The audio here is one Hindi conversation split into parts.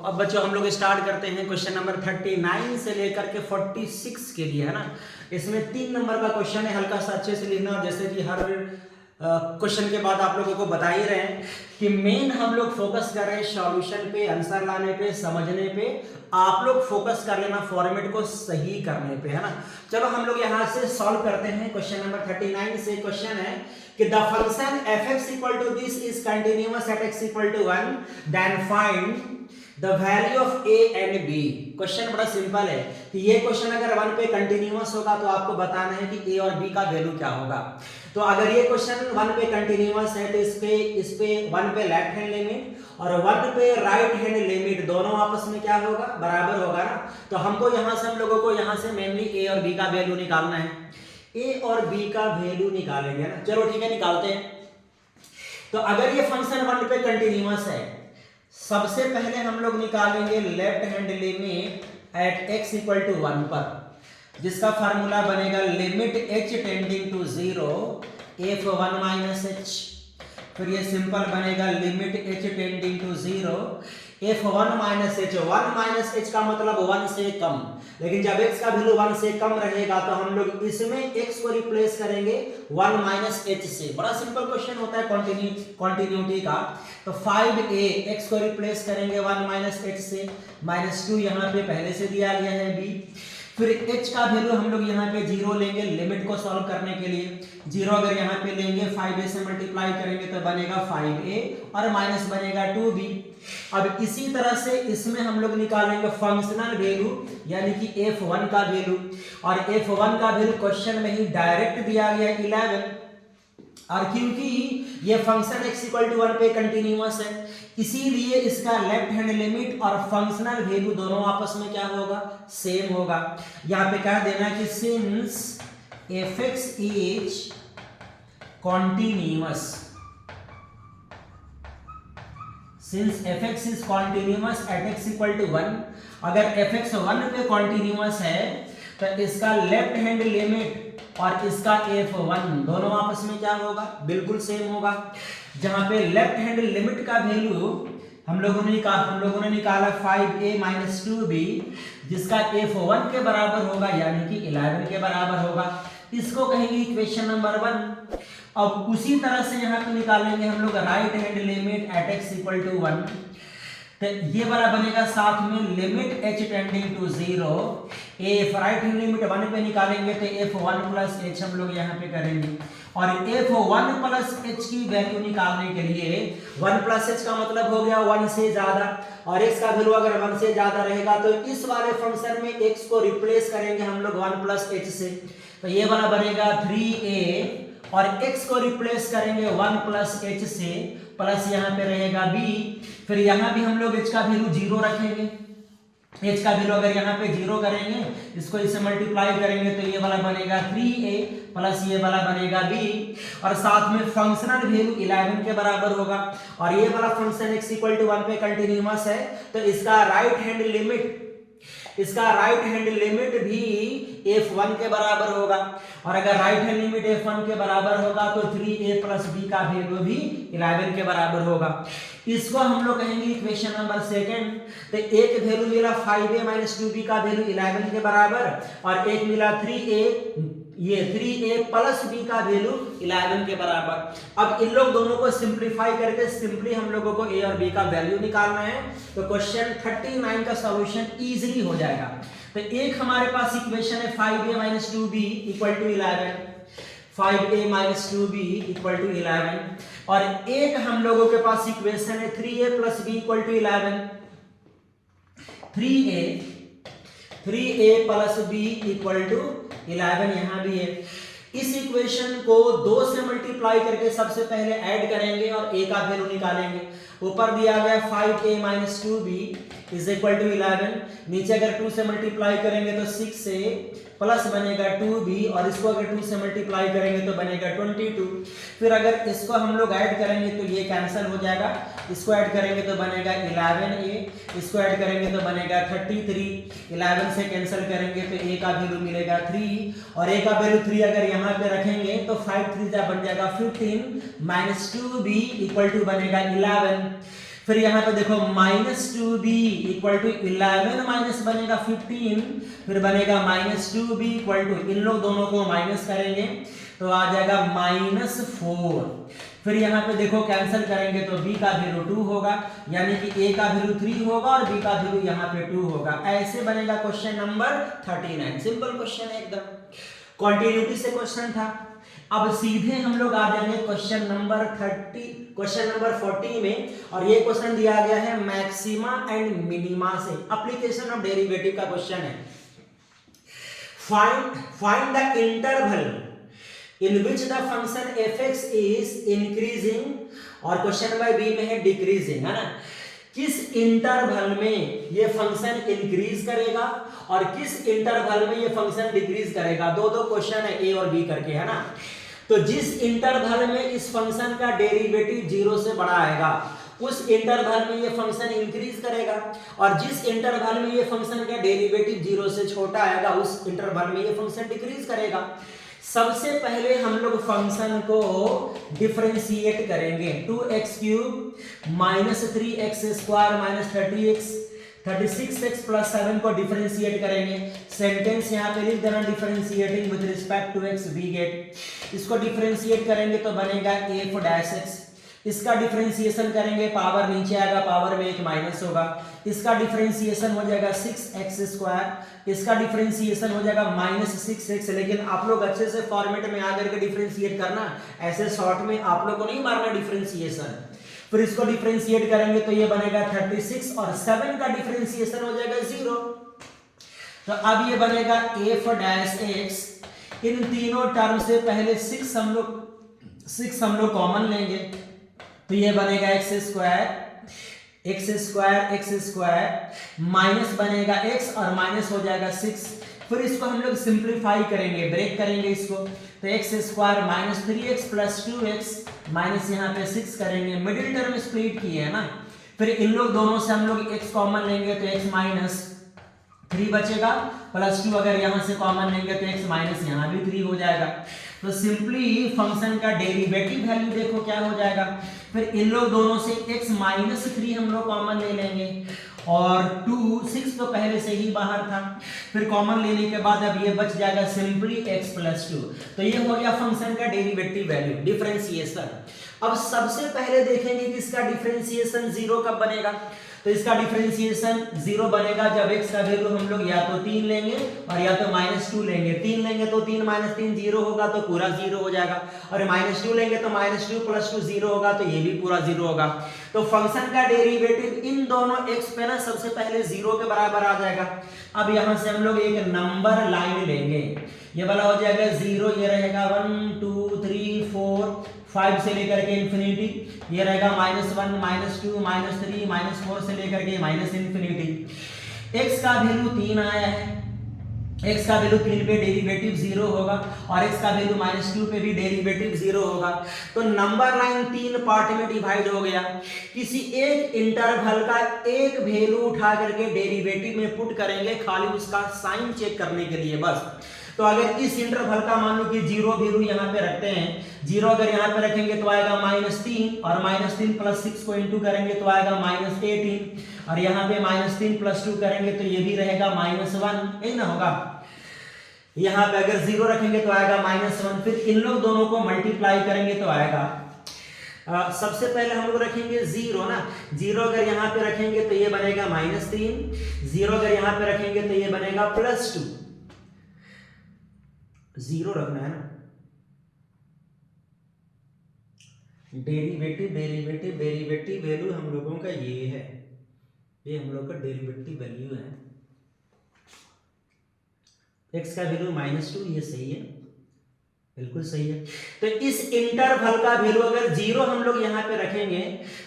अब बच्चों हम लोग स्टार्ट करते हैं क्वेश्चन नंबर 39 से लेकर के 46 के लिए, है ना। इसमें 3 नंबर का क्वेश्चन है, हल्का सा अच्छे से लिखना। जैसे कि हर क्वेश्चन के बाद आप लोगों को बता ही रहे हैं कि मेन हम लोग फोकस कर रहे हैं सॉल्यूशन पे, आंसर लाने पे, समझने पे। आप लोग फोकस कर लेना फॉर्मेट को सही करने पे, है ना। चलो हम लोग यहाँ से सॉल्व करते हैं। क्वेश्चन नंबर 39 से क्वेश्चन है कि the function f(x) equal to this is continuous at x equal to 1, then find the value of a and b। Question बड़ा सिंपल है कि ये क्वेश्चन अगर 1 पे कंटिन्यूअस होगा तो आपको बताना है कि a और b का वैल्यू क्या होगा। तो अगर ये क्वेश्चन 1 पे कंटिन्यूअस है तो इस पे 1 पे लेफ्ट हैंड लिमिट और 1 पे राइट हैंड लिमिट दोनों आपस में क्या होगा, बराबर होगा ना। तो हमको यहाँ से हम लोगों को यहाँ से मेनली a और b का वैल्यू निकालना है। a और b का वैल्यू निकालेंगे ना। चलो ठीक है, निकालते हैं। तो अगर ये फंक्शन 1 पे कंटिन्यूअस है, सबसे पहले हम लोग निकालेंगे left hand limit at x equal to 1 पर, जिसका फार्मूला बनेगा limit h tending to 0 f(1 - h)। फिर ये सिंपल बनेगा limit h tending to 0 f(1 - h)। 1 - h का मतलब 1 से कम, लेकिन जब x का वैल्यू 1 से कम रहेगा तो हम लोग इसमें x को रिप्लेस करेंगे 1 - h से। बड़ा सिंपल क्वेश्चन होता है कॉन्टिन्यूटी का। तो 5a x को रिप्लेस करेंगे 1 - h से, -2 यहाँ पे पहले से दिया गया है b। फिर h का वैल्यू हम लोग यहाँ पे 0 लेंगे लिमिट को सॉल्व करने के लिए। 0 अगर यहाँ पे लेंगे 5a से मल्टीप्लाई करेंगे तो बनेगा 5a और माइनस बनेगा 2b। अब इसी तरह से इसमें हम लोग निकालेंगे फंक्शनल वैल्यू यानी कि f1 का वैल्यू, और f1 का वैल्यू क्वेश्चन में ही डायरेक्ट दिया गया 11। और क्योंकि ये फंक्शन x इक्वल टू 1 पे कंटिन्यूअस है, इसीलिए इसका लेफ्ट हैंड लिमिट और फंक्शनल वैल्यू दोनों आपस में क्या होगा, सेम होगा। यहां पे कह देना कि since f(x) is continuous, since f(x) is continuous at x equal to 1। अगर f(x) 1 पे कॉन्टिन्यूअस है तो इसका लेफ्ट हैंड लिमिट और इसका f(1) दोनों आपस में क्या होगा, बिल्कुल सेम होगा। जहां पे लेफ्ट हैंड लिमिट का वैल्यू हम लोगों ने निकाला 5a - 2b, जिसका f(1) के बराबर होगा यानी कि 11 के बराबर होगा। इसको कहेंगे इक्वेशन नंबर 1। अब उसी तरह से यहाँ पे निकालेंगे हम लोग right hand limit at x equal to 1। तो ये वाला बनेगा साथ में limit h tending to 0 f right hand limit 1 पे निकालेंगे तो f(1 + h) हम लोग यहाँ पे करेंगे। और f(1 + h) की वैल्यू निकालने के लिए 1 + h का मतलब हो गया 1 से ज्यादा, और x का वैल्यू अगर 1 से ज्यादा रहेगा तो इस वाले फंक्शन में x को रिप्लेस करेंगे हम लोग 1 + h से। तो ये वाला बनेगा 3a और x को रिप्लेस करेंगे 1 + h से, प्लस यहाँ पे रहेगा b। फिर यहाँ भी हम लोग h का वैल्यू 0 रखेंगे। h का वैल्यू अगर यहाँ पे 0 करेंगे, इसको इससे मल्टीप्लाई करेंगे तो ये वाला बनेगा 3a प्लस ये वाला बनेगा b, और साथ में फंक्शनल वैल्यू 11 के बराबर होगा। और ये वाला फंक्शन x इक्वल टू 1 पे कंटिन्यूअस है तो इसका राइट हैंड लिमिट भी f(1) के बराबर होगा। और अगर राइट हैंड लिमिट f(1) के बराबर होगा तो 3a + b का वैल्यू भी 11 के बराबर होगा। इसको हम लोग कहेंगे इक्वेशन नंबर 2। तो एक वैल्यू मिला 5a - 2b का वैल्यू 11 के बराबर, और एक मिला 3a + b का वैल्यू 11 के बराबर। अब इन लोग दोनों को सिंप्लीफाई करके सिंपली हम लोगों को a और b का वैल्यू निकालना है। तो क्वेश्चन 39 का सॉल्यूशन इजीली हो जाएगा। तो एक हमारे पास इक्वेशन है 5a - 2b = 11, 5a - 2b = 11, और एक हम लोगों के पास इक्वेशन है 3a + b = 11। 3a + b = 11 यहाँ भी है। इस इक्वेशन को 2 से मल्टीप्लाई करके सबसे पहले ऐड करेंगे और a का वैल्यू निकालेंगे। ऊपर दिया गया 5a - 2b = 11, नीचे अगर 2 से मल्टीप्लाई करेंगे तो 6a प्लस बनेगा 2b, और इसको अगर 2 से मल्टीप्लाई करेंगे तो बनेगा 22। फिर अगर इसको हम लोग ऐड करेंगे तो ये कैंसिल हो जाएगा, इसको ऐड करेंगे तो बनेगा 11a, इसको ऐड करेंगे तो बनेगा 33। 11 से कैंसिल करेंगे तो a का वैल्यू मिलेगा 3, और a का वैल्यू 3 अगर यहाँ पे रखेंगे तो 5 3 बन जाएगा 15 - 2b = बनेगा 11। फिर यहाँ पे देखो -2b इक्वल टू 11 माइनस बनेगा 15, फिर बनेगा -2b इक्वल टू, इन लोग दोनों को माइनस करेंगे तो आ जाएगा -4। फिर यहाँ पे देखो कैंसिल करेंगे तो b का वैल्यू 2 होगा, यानी कि a का वैल्यू 3 होगा और b का वैल्यू यहाँ पे 2 होगा। ऐसे बनेगा क्वेश्चन नंबर 39। सिंपल क्वेश्चन है एकदम, कॉन्टिन्यूटी से क्वेश्चन था। अब सीधे हम लोग आ जाएंगे क्वेश्चन नंबर 40 में, और ये क्वेश्चन दिया गया है मैक्सिमा एंड मिनिमा से, एप्लीकेशन ऑफ डेरिवेटिव का क्वेश्चन है। Find the interval in which the function fx is increasing, और क्वेश्चन नंबर बी में है डिक्रीजिंग, है ना। किस इंटरवल में ये फंक्शन इंक्रीज करेगा और किस इंटरवल में ये फंक्शन डिक्रीज करेगा। दो क्वेश्चन है ए और बी करके, है ना। तो जिस इंटरवल में इस फंक्शन का डेरिवेटिव 0 से बड़ा आएगा उस इंटरवल में ये फंक्शन इंक्रीज करेगा, और जिस इंटरवल में ये फंक्शन का डेरिवेटिव 0 से छोटा आएगा उस इंटरवल में ये फंक्शन डिक्रीज करेगा। सबसे पहले हम लोग फंक्शन को डिफरेंशिएट करेंगे। 2x क्यूब -3x² -36x + 7 को डिफरेंशिएट करेंगे। सेंटेंस यहाँ पे लिख देना, differentiating with respect to x we get. इसको डिफरेंशिएट करेंगे तो बनेगा f'(x). इसका डिफरेंशिएशन करेंगे, पावर नीचे आएगा, पावर में एक माइनस होगा। इसका डिफरेंशिएशन हो जाएगा 6x², इसका डिफरेंशिएशन हो जाएगा -6x। लेकिन आप लोग अच्छे से फॉर्मेट में आकर के डिफरेंशिएट करना, ऐसे शॉर्ट में आप लोग को नहीं मारना डिफरेंशिएशन। फिर इसको डिफरेंशिएट करेंगे तो ये बनेगा 36, और 7 का डिफरेंशिएशन हो जाएगा 0। तो अब ये बनेगा f'(x). इन तीनों टर्म से पहले 6 हम लोग कॉमन लेंगे तो ये बनेगा x² माइनस बनेगा x और माइनस हो जाएगा 6। फिर इसको हम लोग सिंप्लीफाई करेंगे, ब्रेक करेंगे इसको, तो x² -3x + 2x माइनस यहाँ पे 6 करेंगे। मिडिल टर्म स्प्लिट किए है ना। फिर इन लोग दोनों से हम लोग x कॉमन लेंगे तो x - 3 बचेगा, +2 अगर यहाँ से कॉमन लेंगे तो x माइनस यहाँ भी 3 हो जाएगा। तो सिंपली फंक्शन का डेरिवेटिव वैल्यू देखो क्या हो जाएगा। फिर इन लोग दोनों से x - 3 हम लोग कॉमन ले लेंगे, और 6 तो पहले से ही बाहर था। फिर कॉमन लेने के बाद अब ये बच जाएगा सिंपली x + 2। तो ये हो गया फंक्शन का डेरिवेटिव वैल्यू, डिफरेंशिएशन। अब सबसे पहले देखेंगे कि इसका डिफरेंशिएशन 0 कब बनेगा। तो इसका डिफरेंशिएशन 0 बनेगा जब x का वैल्यू हम लोग या तो 3 लेंगे और या तो -2 लेंगे। 3 लेंगे तो 3 - 3 0 होगा, तो पूरा 0 हो जाएगा, और -2 लेंगे तो -2 + 2 0 होगा, तो ये भी पूरा 0 होगा। तो फंक्शन का डेरिवेटिव इन दोनों x पे ना सबसे पहले 0 के बराबर आ जाएगा। अब यहाँ से हम लोग एक नंबर लाइन लेंगे, ये वाला हो जाएगा 0, ये रहेगा 1 2 3 4 5 से लेकर के इंफिनिटी, ये रहेगा -1 -2 -3 -4 से लेकर के ∞। x का वैल्यू 3 आया है, x का वैल्यू 3 पे डेरिवेटिव 0 होगा, और x का वैल्यू -2 पे भी डेरिवेटिव 0 होगा। तो नंबर लाइन 3 पार्ट में डिवाइड हो गया। किसी एक इंटरवल का एक वैल्यू उठा करके डेरिवेटिव में पुट करेंगे, खाली उसका साइन चेक करने के लिए बस। तो अगर इस इंटरवल का मान लो कि 0 वैल्यू यहाँ पे रखते हैं, 0 अगर यहाँ पे रखेंगे तो आएगा -3, और -3 + 6 को इंटू करेंगे तो आएगा -18, और यहाँ पे -3 + 2 करेंगे तो ये भी रहेगा -1, यही ना होगा। यहाँ पे अगर 0 रखेंगे तो आएगा -1, फिर इन लोग दोनों को मल्टीप्लाई करेंगे तो आएगा सबसे पहले हम लोग रखेंगे 0 ना। 0 अगर यहाँ पे रखेंगे तो ये बनेगा -3, 0 अगर यहाँ पे रखेंगे तो ये बनेगा +2। 0 रखना है ना। डेरिवेटिव वैल्यू हम लोगों का ये है, ये हम लोग का डेरिवेटिव वैल्यू है। x का वैल्यू -2, ये सही है, बिल्कुल सही है। तो इस इंटरवल का वैल्यू अगर 0 हम लोग यहाँ पे रखेंगे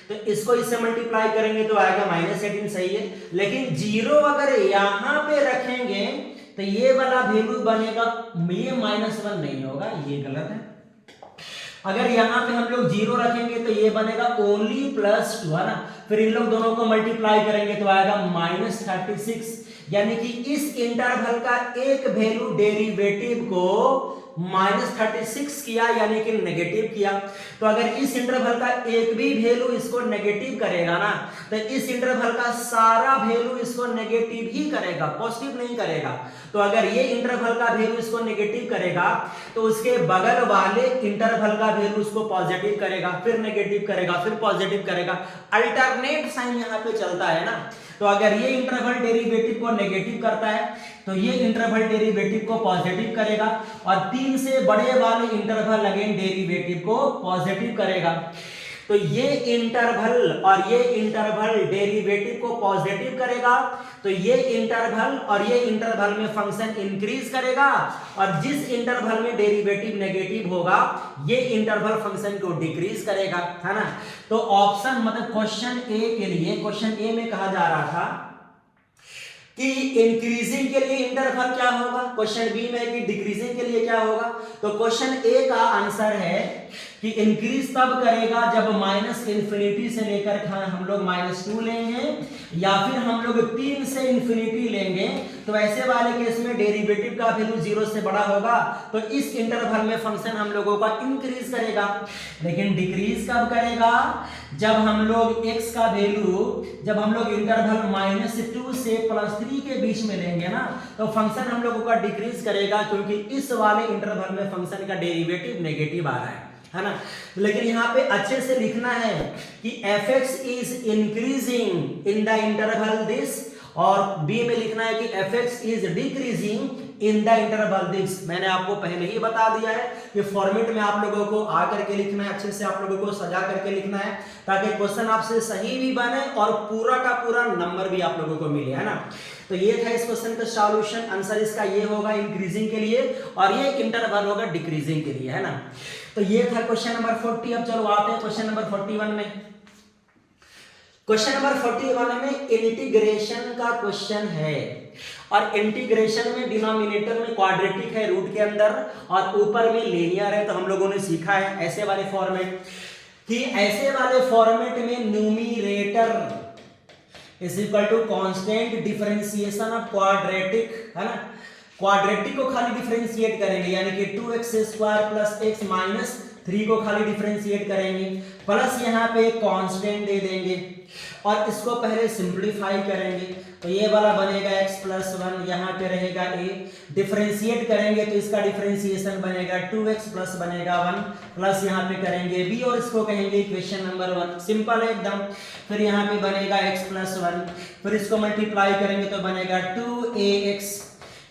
तो इसको इससे मल्टीप्लाई करेंगे तो आएगा -18, सही है। लेकिन 0 अगर यहाँ पे रखेंगे तो ये वाला वैल्यू बनेगा, ये -1 नहीं होगा, ये गलत है। अगर यहाँ पे हम लोग 0 रखेंगे तो ये बनेगा ओनली +2, है ना। फिर इन लोग दोनों को मल्टीप्लाई करेंगे तो आएगा -36, यानी कि इस इंटरवल का एक वैल्यू डेरिवेटिव को -36 किया यानी कि नेगेटिव किया। तो अगर इस इंटरवल का एक भी वैल्यू इसको नेगेटिव करेगा ना, तो इस इंटरवल का सारा वैल्यू इसको नेगेटिव ही करेगा, पॉजिटिव नहीं करेगा। तो अगर ये इंटरवल का वैल्यू इसको नेगेटिव करेगा तो उसके बगल वाले इंटरवल का वैल्यू उसको पॉजिटिव करेगा, फिर नेगेटिव करेगा, फिर पॉजिटिव करेगा, अल्टरनेट साइन यहाँ पे चलता है ना। तो अगर ये इंटरवल डेरिवेटिव को नेगेटिव करता है तो ये इंटरवल डेरिवेटिव को पॉजिटिव करेगा, और 3 से बड़े वाले इंटरवल अगेन डेरिवेटिव को पॉजिटिव करेगा। तो ये इंटरवल और ये इंटरवल डेरिवेटिव को पॉजिटिव करेगा, तो ये इंटरवल और ये इंटरवल में फंक्शन इंक्रीज करेगा, और जिस इंटरवल में डेरिवेटिव नेगेटिव होगा ये इंटरवल फंक्शन को डिक्रीज करेगा, है ना। तो ऑप्शन मतलब क्वेश्चन ए के लिए, क्वेश्चन ए में कहा जा रहा था कि इंक्रीजिंग के लिए इंटरवल क्या होगा, क्वेश्चन बी में कि डिक्रीजिंग के लिए क्या होगा। तो क्वेश्चन ए का आंसर है कि इंक्रीज तब करेगा जब -∞ से लेकर हम लोग -2 लेंगे, या फिर हम लोग 3 से इंफिनिटी लेंगे। तो ऐसे वाले केस में डेरिवेटिव का वैल्यू 0 से बड़ा होगा, तो इस इंटरवल में फंक्शन हम लोगों का इंक्रीज करेगा। लेकिन डिक्रीज कब करेगा, जब हम लोग x का वैल्यू, जब हम लोग इंटरवल -2 से +3 के बीच में लेंगे ना, तो फंक्शन हम लोगों का डिक्रीज करेगा, क्योंकि इस वाले इंटरवल में फंक्शन का डेरिवेटिव नेगेटिव आ रहा है ना। लेकिन यहाँ पे अच्छे से लिखना है कि fx is increasing in the interval this, और b में लिखना है कि fx is decreasing in the interval this. मैंने आपको पहले ही बता दिया है कि फॉर्मेट में आप लोगों को आ करके लिखना है, अच्छे से आप लोगों को सजा करके लिखना है, ताकि क्वेश्चन आपसे सही भी बने और पूरा का पूरा नंबर भी आप लोगों को मिले, है ना। तो ये था इस क्वेश्चन का सॉल्यूशन, आंसर इसका ये होगा इंक्रीजिंग के लिए, और ये इंटरवल होगा डिक्रीजिंग के लिए, है ना। तो ये था क्वेश्चन नंबर 40। अब चलो आते हैं क्वेश्चन नंबर 41 में। क्वेश्चन नंबर 41 में इंटीग्रेशन का क्वेश्चन है, और इंटीग्रेशन में डिनोमिनेटर में क्वाड्रेटिक है रूट के अंदर, और ऊपर में लीनियर है। तो हम लोगों ने सीखा है ऐसे वाले फॉर्मेट, कि ऐसे वाले फॉर्मेट में numerator is equal to constant differentiation of quadratic, है ना। क्वाड्रेटिक को खाली डिफरेंशिएट करेंगे, यानी कि 2x² प्लस x माइनस 3 को खाली डिफरेंशिएट करेंगे, प्लस यहाँ पे कांस्टेंट दे देंगे, और इसको पहले सिंप्लीफाई करेंगे। तो ये वाला बनेगा x प्लस 1, यहाँ पे रहेगा a, डिफरेंशिएट करेंगे तो इसका डिफरेंशिएशन बनेगा 2x प्लस बनेगा 1, प्लस यहाँ पे करेंगे b, और इसको कहेंगे इक्वेशन नंबर 1, सिंपल है एकदम। फिर यहाँ पे बनेगा x प्लस 1, फिर इसको मल्टीप्लाई करेंगे तो बनेगा 2ax,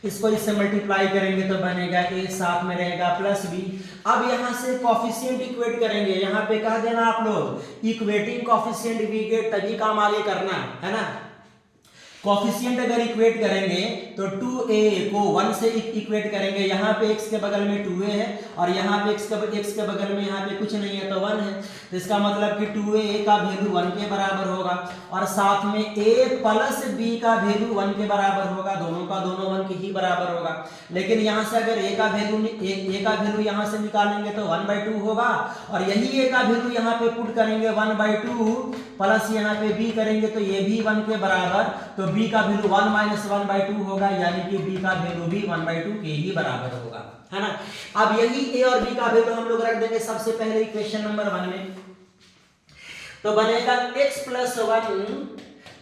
इसको इससे मल्टीप्लाई करेंगे तो बनेगा a, साथ में रहेगा प्लस b। अब यहाँ से कोफिशिएंट इक्वेट करेंगे, यहाँ पे कह देना आप लोग इक्वेटिंग कोफिशिएंट वी गेट, तभी काम आगे करना है ना। कोफिशिएंट अगर इक्वेट करेंगे तो 2a को 1 से इक्वेट करेंगे, यहाँ पे x के बगल में 2a है, और यहाँ पे x के बगल में यहाँ पे कुछ नहीं है तो 1 है। तो इसका मतलब कि 2a का वैल्यू 1 के बराबर होगा, और साथ में a प्लस b का वैल्यू 1 के बराबर होगा, दोनों का दोनों 1 के ही बराबर होगा। लेकिन यहाँ से अगर a का वैल्यू यहाँ से निकालेंगे तो 1/2 होगा, और यही a का वैल्यू यहाँ पे पुट करेंगे 1/2, प्लस यहाँ पे b करेंगे तो ये भी 1 के बराबर, तो b का वैल्यू 1 माइनस 1/2 होगा, यानी कि b का वैल्यू भी 1/2 के ही बराबर होगा, है ना। अब यही a और b का वैल्यू हम लोग रख देंगे सबसे पहले इक्वेशन नंबर 1 में। तो बनेगा x प्लस 1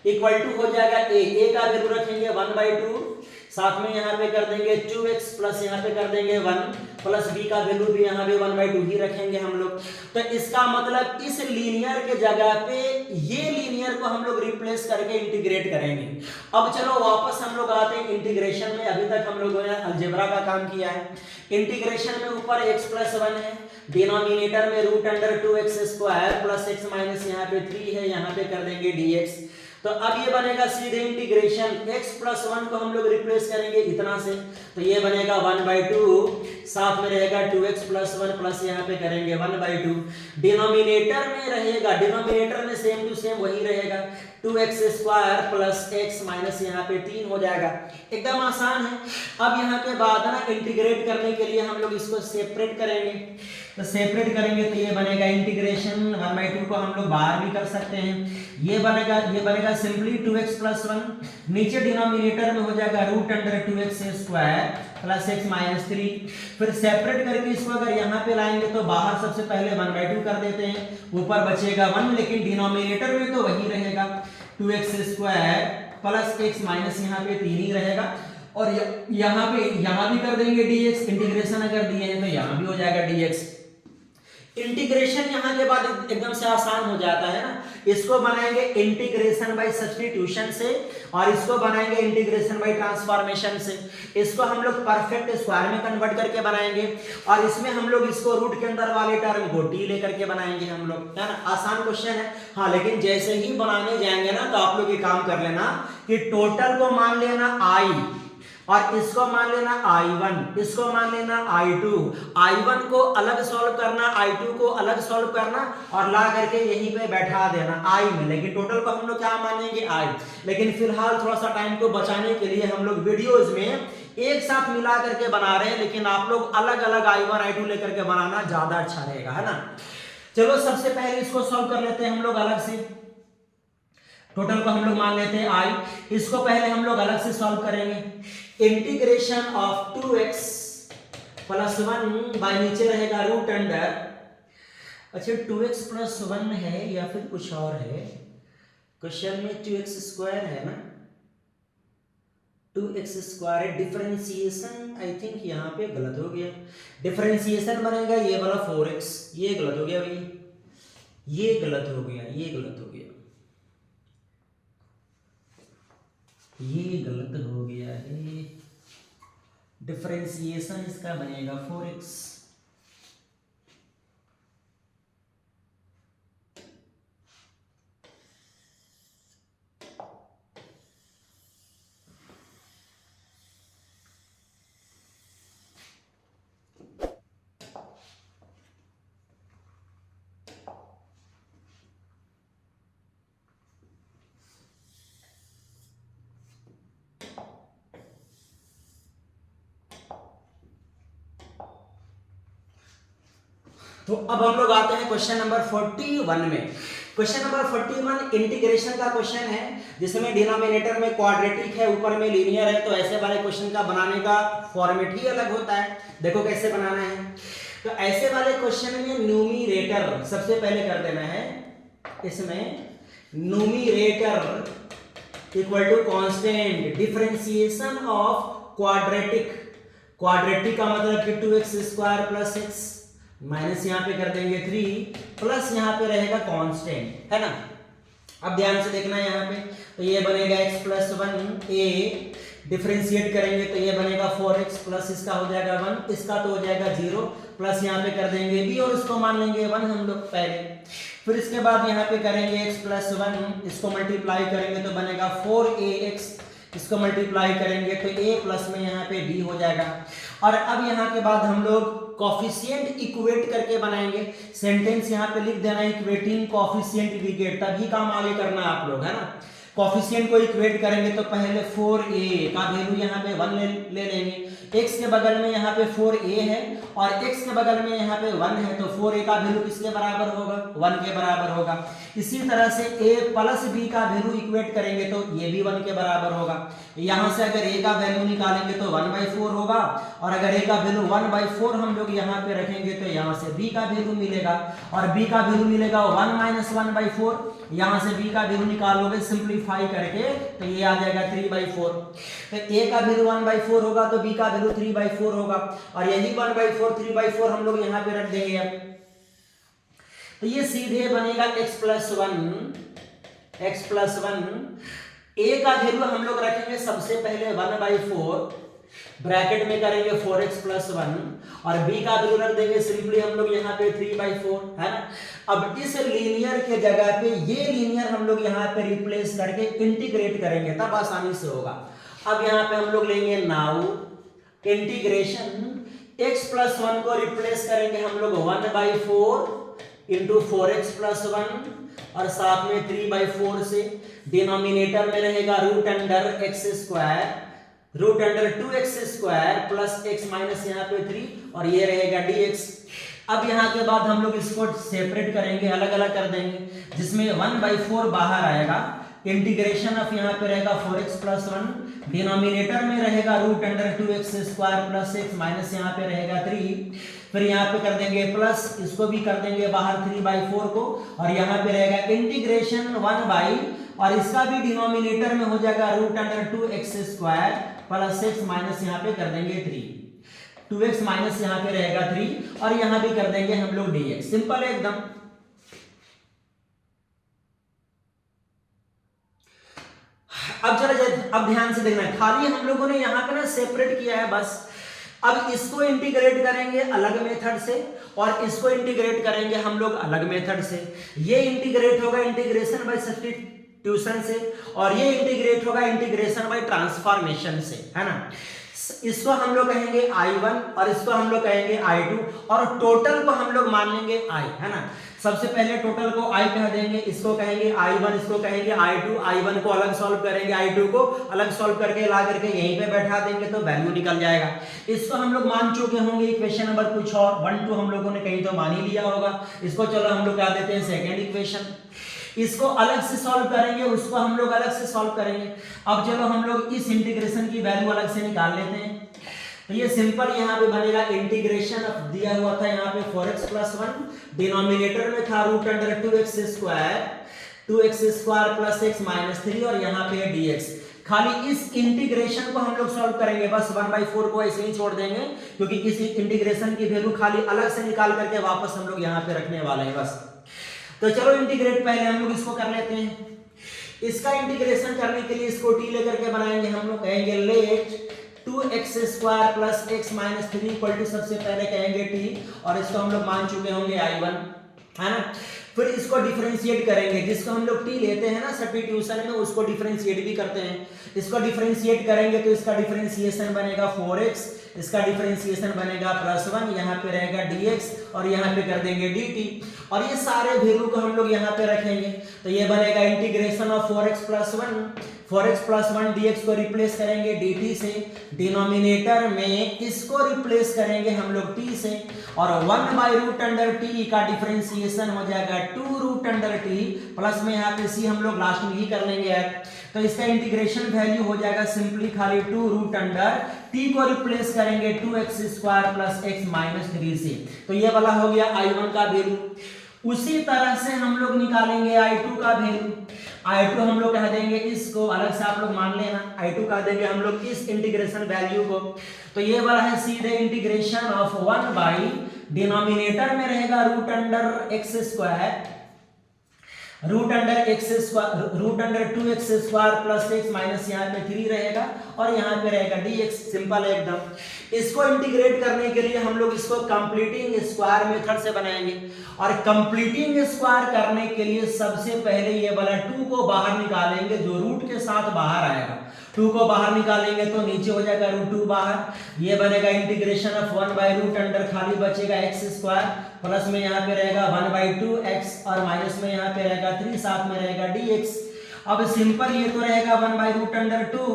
इक्वल टू हो जाएगा a का वैल्यू रखेंगे 1/2, साथ में यहाँ पे कर देंगे 2x प्लस यहाँ पे कर देंगे 1, प्लस b का वैल्यू भी यहाँ पे 1/2 ही रखेंगे हम लोग। तो इसका मतलब इस लीनियर के जगह पे ये लीनियर को हम लोग रिप्लेस करके इंटीग्रेट करेंगे। अब चलो वापस हम लोग आते हैं इंटीग्रेशन में। अभी तक हम लोगों ने अलजेब्रा का काम किया है। इंटीग्रेशन में ऊपर x प्लस 1 है, डिनोमिनेटर में √2x² प्लस x माइनस यहाँ पे 3 है, यहाँ पे कर देंगे dx। तो अब ये बनेगा सीधे इंटीग्रेशन, x प्लस 1 को हम लोग रिप्लेस करेंगे इतना से, तो ये बनेगा 1/2, साथ में रहेगा 2x प्लस 1 प्लस यहाँ पे करेंगे 1/2। डिनोमिनेटर में रहेगा, डिनोमिनेटर में सेम टू सेम वही रहेगा 2x square plus x minus यहाँ पे 3 हो जाएगा। एकदम आसान है। अब यहाँ के बाद ना इंटीग्रेट करने के लिए हम लोग इसको सेपरेट करेंगे, तो सेपरेट करेंगे तो ये बनेगा इंटीग्रेशन 1/2 को हम लोग बाहर भी कर सकते हैं। ये बनेगा सिंपली 2x प्लस 1, नीचे डिनोमिनेटर में हो जाएगा root under 2x square plus x minus 3। फिर सेपरेट करके इसको अगर यहाँ पे लाएंगे तो बाहर सबसे पहले 1/2 कर देते हैं, ऊपर बचेगा 1, लेकिन डिनोमिनेटर में तो वही रहेगा 2x square plus x minus यहाँ पे 3 ही रहेगा। और यहाँ भी कर देंगे dx, इंटीग्रेशन अगर दिए हैं तो यहाँ भी हो जाएगा dx। इंटीग्रेशन यहाँ के बाद एकदम से आसान हो जाता है ना। इसको बनाएंगे इंटीग्रेशन बाय सब्स्टिट्यूशन से और इसको बनाएंगे इंटीग्रेशन बाय ट्रांसफॉर्मेशन से। इसको हम लोग परफेक्ट स्क्वायर में कन्वर्ट करके बनाएंगे और इसमें हम लोग इसको रूट के अंदर वाले टर्म को टी लेकर के बनाएंगे हम लोग, है ना। आसान क्वेश्चन है हाँ, लेकिन जैसे ही बनाने जाएंगे ना तो आप लोग ये काम कर लेना कि टोटल को मान लेना i और इसको मान लेना i1, इसको मान लेना i2, i1 को अलग सॉल्व करना, i2 को अलग सॉल्व करना और ला करके यहीं पे बैठा देना i में, लेकिन टोटल को हम लोग क्या मानेंगे i। लेकिन फिलहाल थोड़ा सा टाइम को बचाने के लिए हम लोग वीडियोस में एक साथ मिला करके बना रहे हैं, लेकिन आप लोग अलग अलग i1 i2 लेकर के बनाना ज्यादा अच्छा रहेगा, है ना। चलो सबसे पहले इसको सॉल्व कर लेते हैं हम लोग अलग से। टोटल को हम लोग मान लेते हैं i, इसको पहले हम लोग अलग से सॉल्व करेंगे। Integration of 2x plus 1 bye नीचे रहेगा रूट अंडर, अच्छा 2x प्लस 1 है या फिर कुछ और है, क्वेश्चन में 2x स्क्वायर है ना, 2x square differentiation I think यहाँ पे गलत हो गया, डिफरेंशिएशन बनेगा ये वाला 4x, ये गलत हो गया भाई, ये गलत हो गया, ये गलत हो गया, ये गलत हो गया है। डिफरेंशिएशन इसका बनेगा 4x, तो अब हम लोग आते हैं क्वेश्चन नंबर 41 में। क्वेश्चन नंबर 41 इंटीग्रेशन का क्वेश्चन है जिसमें डिनोमिनेटर में क्वाड्रेटिक है, ऊपर में लीनियर है, तो ऐसे वाले क्वेश्चन का बनाने का फॉर्मेट ही अलग होता है। देखो कैसे बनाना है, तो ऐसे वाले क्वेश्चन में न्यूमरेटर सबसे पहले कर देना है, इसमें numerator equal to constant differentiation of quadratic, quadratic का मतलब कि 2x स्क्वायर प्लस 6 माइनस यहाँ पे कर देंगे 3 प्लस यहाँ पे रहेगा कांस्टेंट, है ना। अब ध्यान से देखना यहाँ पे, तो ये बनेगा x प्लस 1 a, डिफरेंशिएट करेंगे तो ये बनेगा 4x प्लस इसका हो जाएगा 1, इसका तो हो जाएगा 0 प्लस यहाँ पे कर देंगे b और इसको मान लेंगे 1 हम लोग पहले। फिर इसके बाद यहाँ पे करेंगे x प्लस 1, इसको मल्टीप्लाई करेंगे तो बनेगा 4ax, इसको मल्टीप्लाई करेंगे तो a प्लस में यहाँ पे b हो जाएगा। और अब यहाँ के बाद हम लोग कॉफिशिएंट इक्वेट करके बनाएंगे, सेंटेंस यहाँ पे लिख देना इक्वेटिंग कॉफिशिएंट वी गेट, तभी काम आगे करना है आप लोग, है ना। कॉफिशिएंट को इक्वेट करेंगे तो पहले 4a का वैल्यू यहाँ पे 1 ले लेंगे, x के बगल में यहाँ पे 4a है और x के बगल में यहाँ पे 1 है, तो 4a का वैल्यू किसके बराबर होगा, 1 के बराबर होगा। इसी तरह से a प्लस b का वैल्यू इक्वेट करेंगे तो ये भी 1 के बराबर होगा। यहाँ से अगर a का वैल्यू निकालेंगे तो 1/4 होगा और अगर a का वैल्यू 1/4 हम लोग यहाँ पे रखेंगे तो यहाँ से b का वैल्यू मिलेगा और b का वैल्यू मिलेगा 1 - 1/4, यहाँ से b का वैल्यू निकालोगे सिंपलीफाई करके तो ये आ जाएगा 3/4। तो a का वैल्यू 1/4 होगा तो b का वैल्यू 3/4 होगा और यही 1/4 3/4 हम लोग यहाँ पे रख देंगे। अब तो ये सीधे बनेगा x प्लस 1, a का वैल्यू हम लोग रखेंगे सबसे पहले 1/4, ब्रैकेट में करेंगे 4x प्लस 1 और b का वैल्यू रख देंगे सिंपली हम लोग यहाँ पे 3/4, है ना। अब इस लीनियर के जगह पे ये लीनियर हम लोग यहाँ पे रिप्लेस करके इंटीग्रेट करेंगे तब आसानी से होगा। अब यहाँ पे हम लोग लेंगे नाउ इंटीग्रेशन x प्लस 1 को रिप्लेस करेंगे हम लोग 1/4 इंटू 4x प्लस 1 और साथ में 3/4 से। डिनोमिनेटर में रहेगा root under x square root under 2x square plus x minus यहाँ पे 3 और ये रहेगा dx। अब यहाँ के बाद हम लोग इसको सेपरेट करेंगे, अलग अलग कर देंगे, जिसमें 1/4 बाहर आएगा। इंटीग्रेशन ऑफ यहाँ पे रहेगा 4x प्लस 1, डिनोमिनेटर में रहेगा root under 2x square plus x minus यहाँ पे रहेगा 3, फिर यहाँ पे कर देंगे प्लस, इसको भी कर देंगे बाहर 3/4 को, और यहाँ पे रहेगा इंटीग्रेशन 1 और इसका भी डिनोमिनेटर में हो जाएगा root under 2x square plus x minus यहाँ पे कर देंगे 3, 2x माइनस यहाँ पे रहेगा 3 और यहाँ भी कर देंगे हम लोग dx। सिंपल है एकदम। अब ध्यान से देखना है, खाली हम लोगों ने यहाँ पे ना सेपरेट किया है बस। अब इसको इंटीग्रेट करेंगे अलग मेथड से और इसको इंटीग्रेट करेंगे हम लोग अलग मेथड से। ये इंटीग्रेट होगा इंटीग्रेशन बाय सब्स्टिट्यूशन से और ये इंटीग्रेट होगा इंटीग्रेशन बाय ट्रांसफॉर्मेशन से, है ना। इसको हम लोग कहेंगे I1 और इसको हम लोग कहेंगे I2 और टोटल को हम लोग मान लेंगे I, है ना। सबसे पहले टोटल को I कह देंगे, इसको कहेंगे I1, इसको कहेंगे I2। I1 को अलग सॉल्व करेंगे, I2 को अलग सॉल्व करके ला करके यहीं पे बैठा देंगे तो वैल्यू निकल जाएगा। इसको हम लोग मान चुके होंगे इक्वेशन नंबर कुछ और 1 2 हम लोगों ने कहीं तो मान ही लिया होगा। इसको चलो हम लोग क्या देते हैं सेकेंड इक्वेशन। इसको अलग से सॉल्व करेंगे, उसको हम लोग अलग से सॉल्व करेंगे। अब चलो हम लोग इस इंटीग्रेशन की वैल्यू अलग से निकाल लेते हैं। तो ये सिंपल यहाँ पे बनेगा इंटीग्रेशन ऑफ दिया हुआ था यहाँ पे 4x प्लस 1, डिनोमिनेटर में था root under 2x square plus x minus 3 और यहाँ पे dx। खाली इस इंटीग्रेशन को हम लोग सॉल्व करेंगे, बस 1/4 को ऐसे ही छोड़ देंगे क्योंकि इस इंटीग्रेशन की वैल्यू खाली अलग से निकाल करके वापस हम लोग यहाँ पे रखने वाले हैं बस। तो चलो इंटीग्रेट पहले हम लोग इसको कर लेते हैं। इसका इंटीग्रेशन करने के लिए इसको t लेकर के बनाएंगे हम लोग। कहेंगे let 2x square plus x minus 3 equal to, सबसे पहले कहेंगे t और इसको हम लोग मान चुके होंगे I1, है ना। फिर इसको डिफरेंशिएट करेंगे, जिसको हम लोग t लेते हैं ना सब्स्टिट्यूशन में उसको डिफरेंशिएट भी करते हैं। इसको डिफरेंशिएट करेंगे तो इसका डिफरेंशिएशन बनेगा 4x, इसका डिफरेंशिएशन बनेगा प्लस 1, यहाँ पे रहेगा dx और यहाँ पे कर देंगे dt और ये सारे वैल्यू को हम लोग यहाँ पे रखेंगे। तो ये बनेगा integration of 4x plus 1 dx को रिप्लेस करेंगे dt से, डिनोमिनेटर में इसको रिप्लेस करेंगे हम लोग t से और 1/√t का डिफरेंशिएशन हो जाएगा 2√t प्लस में यहाँ पे c हम लोग लास्ट में ही कर लेंगे यार। तो इसका इंटीग्रेशन वैल्यू हो जाएगा सिंपली खाली 2√t को रिप्लेस करेंगे 2x square plus x minus 3 से। तो ये वाला हो गया I1 का वैल्यू। उसी तरह से हम लोग निकालेंगे I2 का वैल्यू। I2 हम लोग कह देंगे, इसको अलग से आप लोग मान लेना, I2 कह देंगे हम लोग इस इंटीग्रेशन वैल्यू को। तो ये वाला है सीधे इंटीग्रेशन ऑफ 1 डिनोमिनेटर में रहेगा root under 2x square plus x minus यहाँ पे 3 रहेगा और यहाँ पे रहेगा dx। सिंपल है एकदम। इसको इंटीग्रेट करने के लिए हम लोग इसको कंप्लीटिंग स्क्वायर मेथड से बनाएंगे और कंप्लीटिंग स्क्वायर करने के लिए सबसे पहले ये वाला 2 को बाहर निकालेंगे, जो रूट के साथ बाहर आएगा। 2 को बाहर निकालेंगे तो नीचे हो जाएगा √2 बाहर। ये बनेगा इंटीग्रेशन ऑफ 1/√, खाली बचेगा x स्क्वायर प्लस में यहाँ पे रहेगा 1/2x और माइनस में यहाँ पे रहेगा 3, साथ में रहेगा dx। अब सिंपल ये तो रहेगा 1/√2।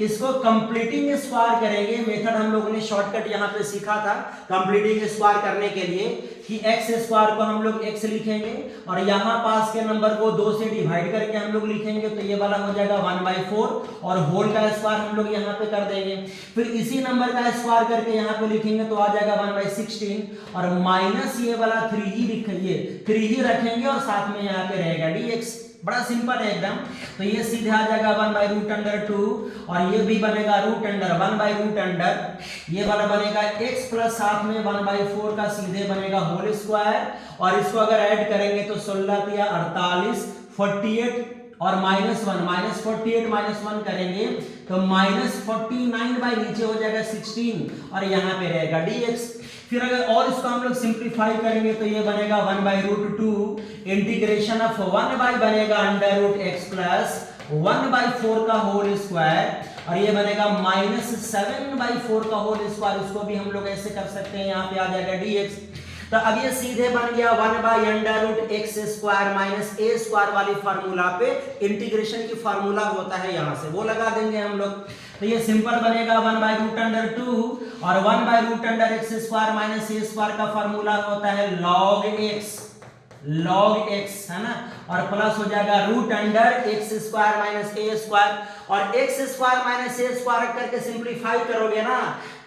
इसको कंप्लीटिंग स्क्वायर करेंगे, मेथड हम लोगों ने शॉर्टकट यहाँ पे सीखा था कंप्लीटिंग स्क्वायर करने के लिए कि x स्क्वायर को हम लोग x लिखेंगे और यहाँ पास के नंबर को 2 से डिवाइड करके हम लोग लिखेंगे। तो ये वाला हो जाएगा 1/4 और होल का स्क्वायर हम लोग यहाँ पे कर देंगे। फिर इसी नंबर का स्क्वायर करके यहाँ पे लिखेंगे तो आ जाएगा 1/16 और माइनस ये वाला 3 ही रखेंगे और साथ में यहाँ पे रहेगा dx। बड़ा सिंपल है एकदम। तो ये सीधे आ जाएगा 1/√2 और ये भी बनेगा रूट अंडर 1/√, ये वाला बनेगा x प्लस साथ में 1/4 का सीधे बनेगा होल स्क्वायर और इसको अगर ऐड करेंगे तो 16 या 48 48 और -1 -48 करेंगे तो -49 बाई नीचे हो जाएगा 16 और यहाँ पे रहेगा dx। फिर अगर और इसको हम लोग सिंप्लीफाई करेंगे तो ये बनेगा 1/√2 इंटीग्रेशन ऑफ 1 बाई बनेगा अंडर रूट x प्लस 1/4 का होल स्क्वायर और ये बनेगा -7/4 का होल स्क्वायर, उसको भी हम लोग ऐसे कर सकते हैं, यहाँ पे आ जाएगा dx। तो अब ये सीधे बन गया 1/√x² माइनस a स्क्वायर वाली फार्मूला पे इंटीग्रेशन की फार्मूला होता है, यहाँ से वो लगा देंगे हम लोग। तो ये सिंपल बनेगा 1/√2 और 1/√x² माइनस a स्क्वायर का फार्मूला होता है log x, है ना, और प्लस हो जाएगा √x² माइनस a स्क्वायर, और x² माइनस a स्क्वायर करके सिंप्लीफाई करोगे ना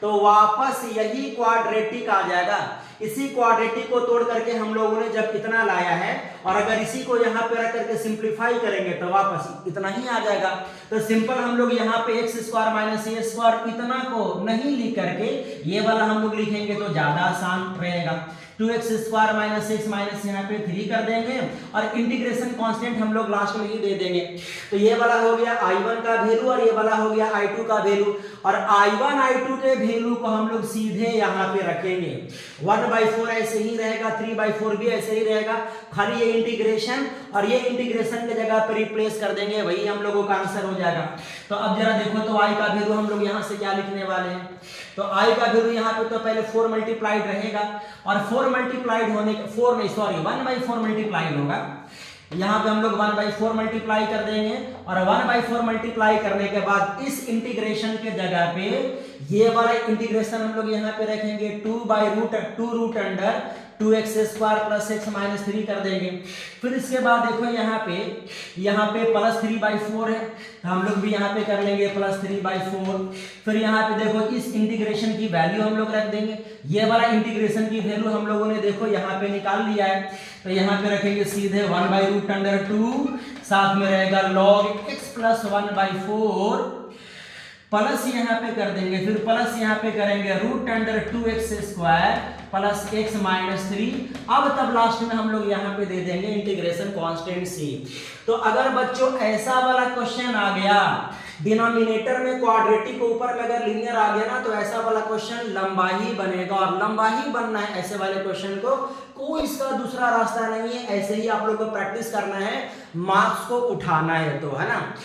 तो वापस यही क्वाड्रेटिक आ जाएगा। इसी क्वाड्रेटिक को तोड़ करके हम लोगों ने जब इतना लाया है, और अगर इसी को यहाँ पे रख करके सिंप्लीफाई करेंगे तो वापस इतना ही आ जाएगा। तो सिंपल हम लोग यहाँ पे x² माइनस a स्क्वायर इतना को नहीं लिख करके ये वाला हम लोग लिखेंगे तो ज्यादा आसान रहेगा। 2x² माइनस x माइनस यहाँ पे 3 कर देंगे, और इंटीग्रेशन कांस्टेंट हम लोग लास्ट में ही दे देंगे। तो ये वाला हो गया I1 का वैल्यू और ये वाला हो गया I2 का वैल्यू, और I1 I2 के वैल्यू को हम लोग सीधे यहाँ पे रखेंगे। 1/4 ऐसे ही रहेगा, 3/4 भी ऐसे ही रहेगा, खाली ये इंटीग्रेशन और ये इंटीग्रेशन के जगह पे रिप्लेस कर देंगे, वही हम लोगों का आंसर हो जाएगा। तो अब जरा देखो तो I का वैल्यू हम लोग यहाँ से क्या लिखने वाले हैं, तो I का वैल्यू यहाँ पे तो पहले 4 मल्टीप्लाइड रहेगा, और 4 मल्टीप्लाइड होने के 1/4 मल्टीप्लाइड होगा, यहाँ पे हम लोग 1/4 मल्टीप्लाई कर देंगे, और 1/4 मल्टीप्लाई करने के बाद इस इंटीग्रेशन के जगह पे ये वाला इंटीग्रेशन हम लोग यहाँ पे रखेंगे 2/√2x² प्लस x माइनस 3 कर देंगे। फिर इसके बाद देखो यहाँ पे प्लस 3/4 है, तो हम लोग भी यहाँ पे कर लेंगे प्लस 3/4। फिर यहाँ पे देखो इस इंटीग्रेशन की वैल्यू हम लोग रख देंगे, ये वाला इंटीग्रेशन की वैल्यू हम लोगों ने देखो यहाँ पे निकाल लिया है, तो यहाँ पे रखेंगे सीधे 1/√2, साथ में रहेगा log x प्लस 1/4 प्लस यहाँ पे कर देंगे, फिर प्लस यहाँ पे करेंगे √2x² प्लस x माइनस 3। अब तब लास्ट में हम लोग यहाँ पे दे देंगे इंटीग्रेशन कांस्टेंट c। तो अगर बच्चों ऐसा वाला क्वेश्चन आ गया, डिनोमिनेटर में क्वाड्रेटिक के ऊपर में अगर लीनियर आ गया ना, तो ऐसा वाला क्वेश्चन लंबा ही बनेगा, और लंबा ही बनना है ऐसे वाले क्वेश्चन को, कोई इसका दूसरा रास्ता नहीं है, ऐसे ही आप लोग को प्रैक्टिस करना है, मार्क्स को उठाना है, तो है ना।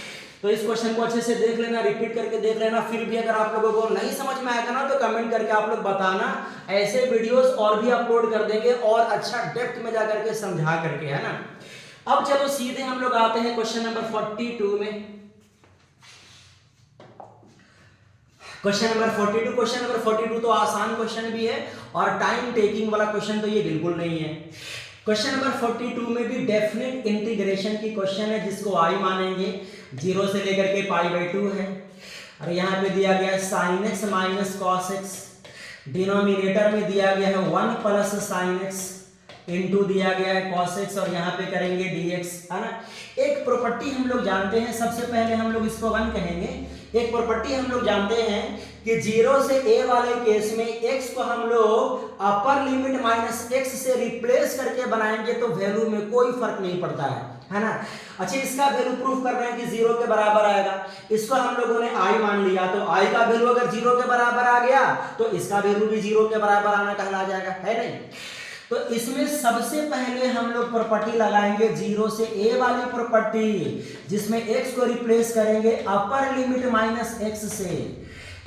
तो इस क्वेश्चन को अच्छे से देख लेना, रिपीट करके देख लेना, फिर भी अगर आप लोगों को नहीं समझ में आएगा ना तो कमेंट करके आप लोग बताना, ऐसे वीडियोस और भी अपलोड कर देंगे, और अच्छा डेप्थ में जा करके समझा करके, है ना। अब चलो सीधे हम लोग आते हैं क्वेश्चन नंबर 42 में। क्वेश्चन नंबर 42 तो आसान क्वेश्चन भी है, और टाइम टेकिंग वाला क्वेश्चन तो ये बिल्कुल नहीं है। क्वेश्चन नंबर 42 में भी डेफिनेट इंटीग्रेशन की क्वेश्चन है, जिसको I मानेंगे, 0 से लेकर के π/2 है, और यहाँ पे दिया गया है sin x minus cos x, denominator में दिया गया है 1 प्लस sin x इंटू दिया गया है cos x, और यहाँ पे करेंगे dx, है ना। एक प्रॉपर्टी हम लोग जानते हैं, सबसे पहले हम लोग इसको 1 कहेंगे। एक प्रॉपर्टी हम लोग जानते हैं कि 0 से a वाले केस में x को हम लोग अपर लिमिट माइनस x से रिप्लेस करके बनाएंगे तो वैल्यू में कोई फर्क नहीं पड़ता है ना। अच्छा, इसका वैल्यू प्रूफ कर रहे हैं कि 0 के बराबर आएगा, इसको हम लोगों ने I मान लिया, तो I का वैल्यू अगर 0 के बराबर आ गया तो इसका वैल्यू भी 0 के बराबर आना कहला जाएगा, है नहीं। तो इसमें सबसे पहले हम लोग प्रॉपर्टी लगाएंगे 0 से a वाली प्रॉपर्टी, जिसमें x को रिप्लेस करेंगे अपर लिमिट माइनस x से,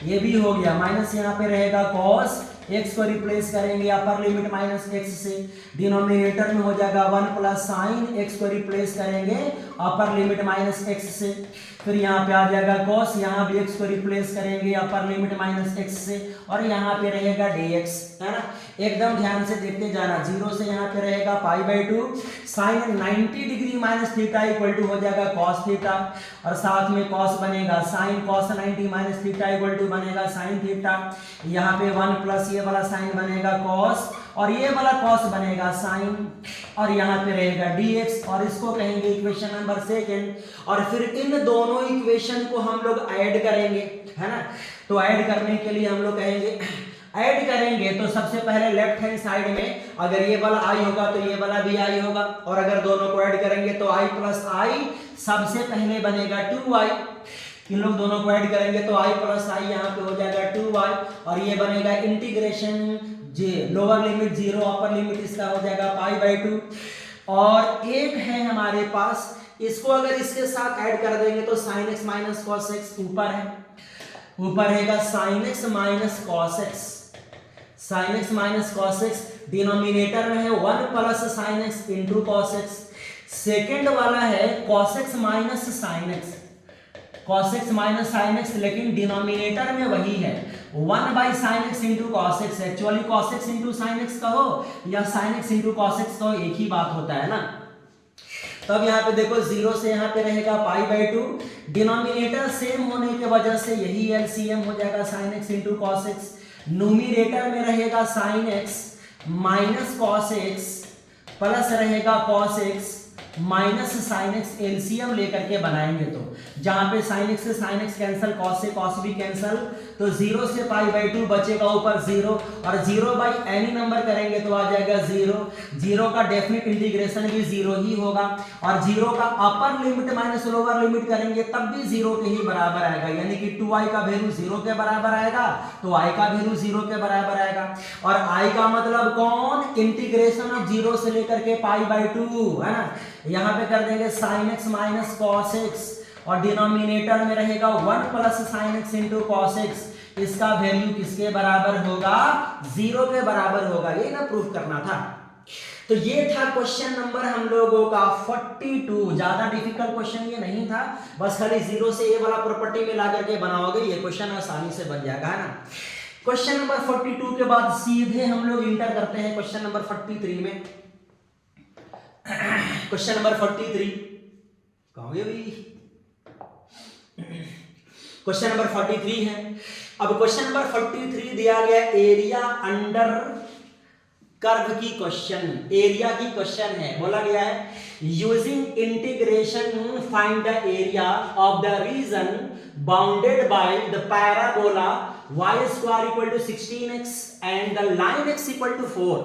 ये भी हो गया, माइनस यहाँ पे रहेगा cos, x को रिप्लेस करेंगे अपर लिमिट माइनस x से, डिनोमिनेटर में हो जाएगा 1 प्लस साइन, x को रिप्लेस करेंगे अपर लिमिट माइनस x से, फिर यहाँ पे आ जाएगा cos, यहाँ भी x को रिप्लेस करेंगे अपर लिमिट माइनस x से, और यहाँ पे रहेगा dx, है ना। एकदम ध्यान से देखते जाना, 0 से यहाँ पे रहेगा π/2, sine 90 degree minus theta equal to हो जाएगा cos थीटा, और साथ में cos बनेगा sine cos 90 minus theta equal to बनेगा साइन थीटा, यहाँ पे 1 प्लस ये वाला साइन बनेगा cos, और ये वाला cos बनेगा साइन, और यहाँ पे रहेगा dx, और इसको कहेंगे इक्वेशन नंबर 2, और फिर इन दोनों इक्वेशन को हम लोग ऐड करेंगे, है ना। तो ऐड करने के लिए हम लोग कहेंगे, ऐड करेंगे तो सबसे पहले लेफ्ट हैंड साइड में अगर ये वाला i होगा तो ये वाला भी i होगा, और अगर दोनों को ऐड करेंगे तो i प्लस i सबसे पहले बनेगा 2i, इन लोग दोनों को ऐड करेंगे तो i प्लस i यहाँ पे हो जाएगा 2i, और ये बनेगा integration lower limit 0 upper limit इसका हो जाएगा π/2, और एक है हमारे पास इसको अगर इसके साथ ऐड कर देंगे तो sin x minus cos x ऊपर है, ऊपर रहेगा sin x minus cos x, sin x minus cos x, denominator में है 1 plus sin x into cos x, second वाला है cos x minus sin x, cos x minus sin x, लेकिन डिनोमिनेटर में वही है 1 by sine x into cos x, actually cos x into sine x कहो या sign x into cos x कहो, एक ही बात होता है ना। तब यहाँ पे देखो 0 से यहाँ पे रहेगा पाई बाई 2, डिनोमिनेटर सेम होने की वजह से यही एलसीएम हो जाएगा sine x into cos x, numerator में रहेगा sine x minus cos x plus रहेगा cos x minus sine x, LCM लेकर के बनाएंगे तो जहां पे साइन एक्स से साइन एक्स कैंसिल, कॉस से कॉस भी कैंसिल, तो 0 से पाई बाई 2 बचेगा ऊपर 0 और 0 बाई एनी नंबर करेंगे तो आ जाएगा 0, 0 का डेफिनेट इंटीग्रेशन भी 0 ही होगा और 0 का upper limit minus lower limit करेंगे तब भी 0 के ही बराबर आएगा, यानी कि 2i का वैल्यू 0 के बराबर आएगा तो i का वैल्यू 0 के बराबर आएगा। और i का मतलब कौन, इंटीग्रेशन ऑफ 0 से लेकर के पाई बाई 2 है ना। यहाँ पे कर देंगे sin x minus cos x और डिनोमिनेटर में रहेगा 1 plus sin x into cos x, इसका वैल्यू किसके बराबर होगा, 0 के बराबर होगा, ये ना प्रूफ करना था। तो ये था क्वेश्चन नंबर हम लोगों का 42, ज्यादा डिफिकल्ट क्वेश्चन ये नहीं था, बस खाली 0 से ये वाला प्रॉपर्टी में ला करके बनाओगे ये क्वेश्चन आसानी से बन जाएगा, है ना। क्वेश्चन नंबर 42 के बाद सीधे हम लोग इंटर करते हैं क्वेश्चन नंबर 43 में। क्वेश्चन नंबर 43 कहाँ गए भाई, क्वेश्चन नंबर 43 है। अब क्वेश्चन नंबर 43 दिया गया एरिया अंडर कर्व की क्वेश्चन, एरिया की क्वेश्चन है, बोला गया है using integration find the area of the region bounded by the parabola y square equal to 16x and the line x equal to 4।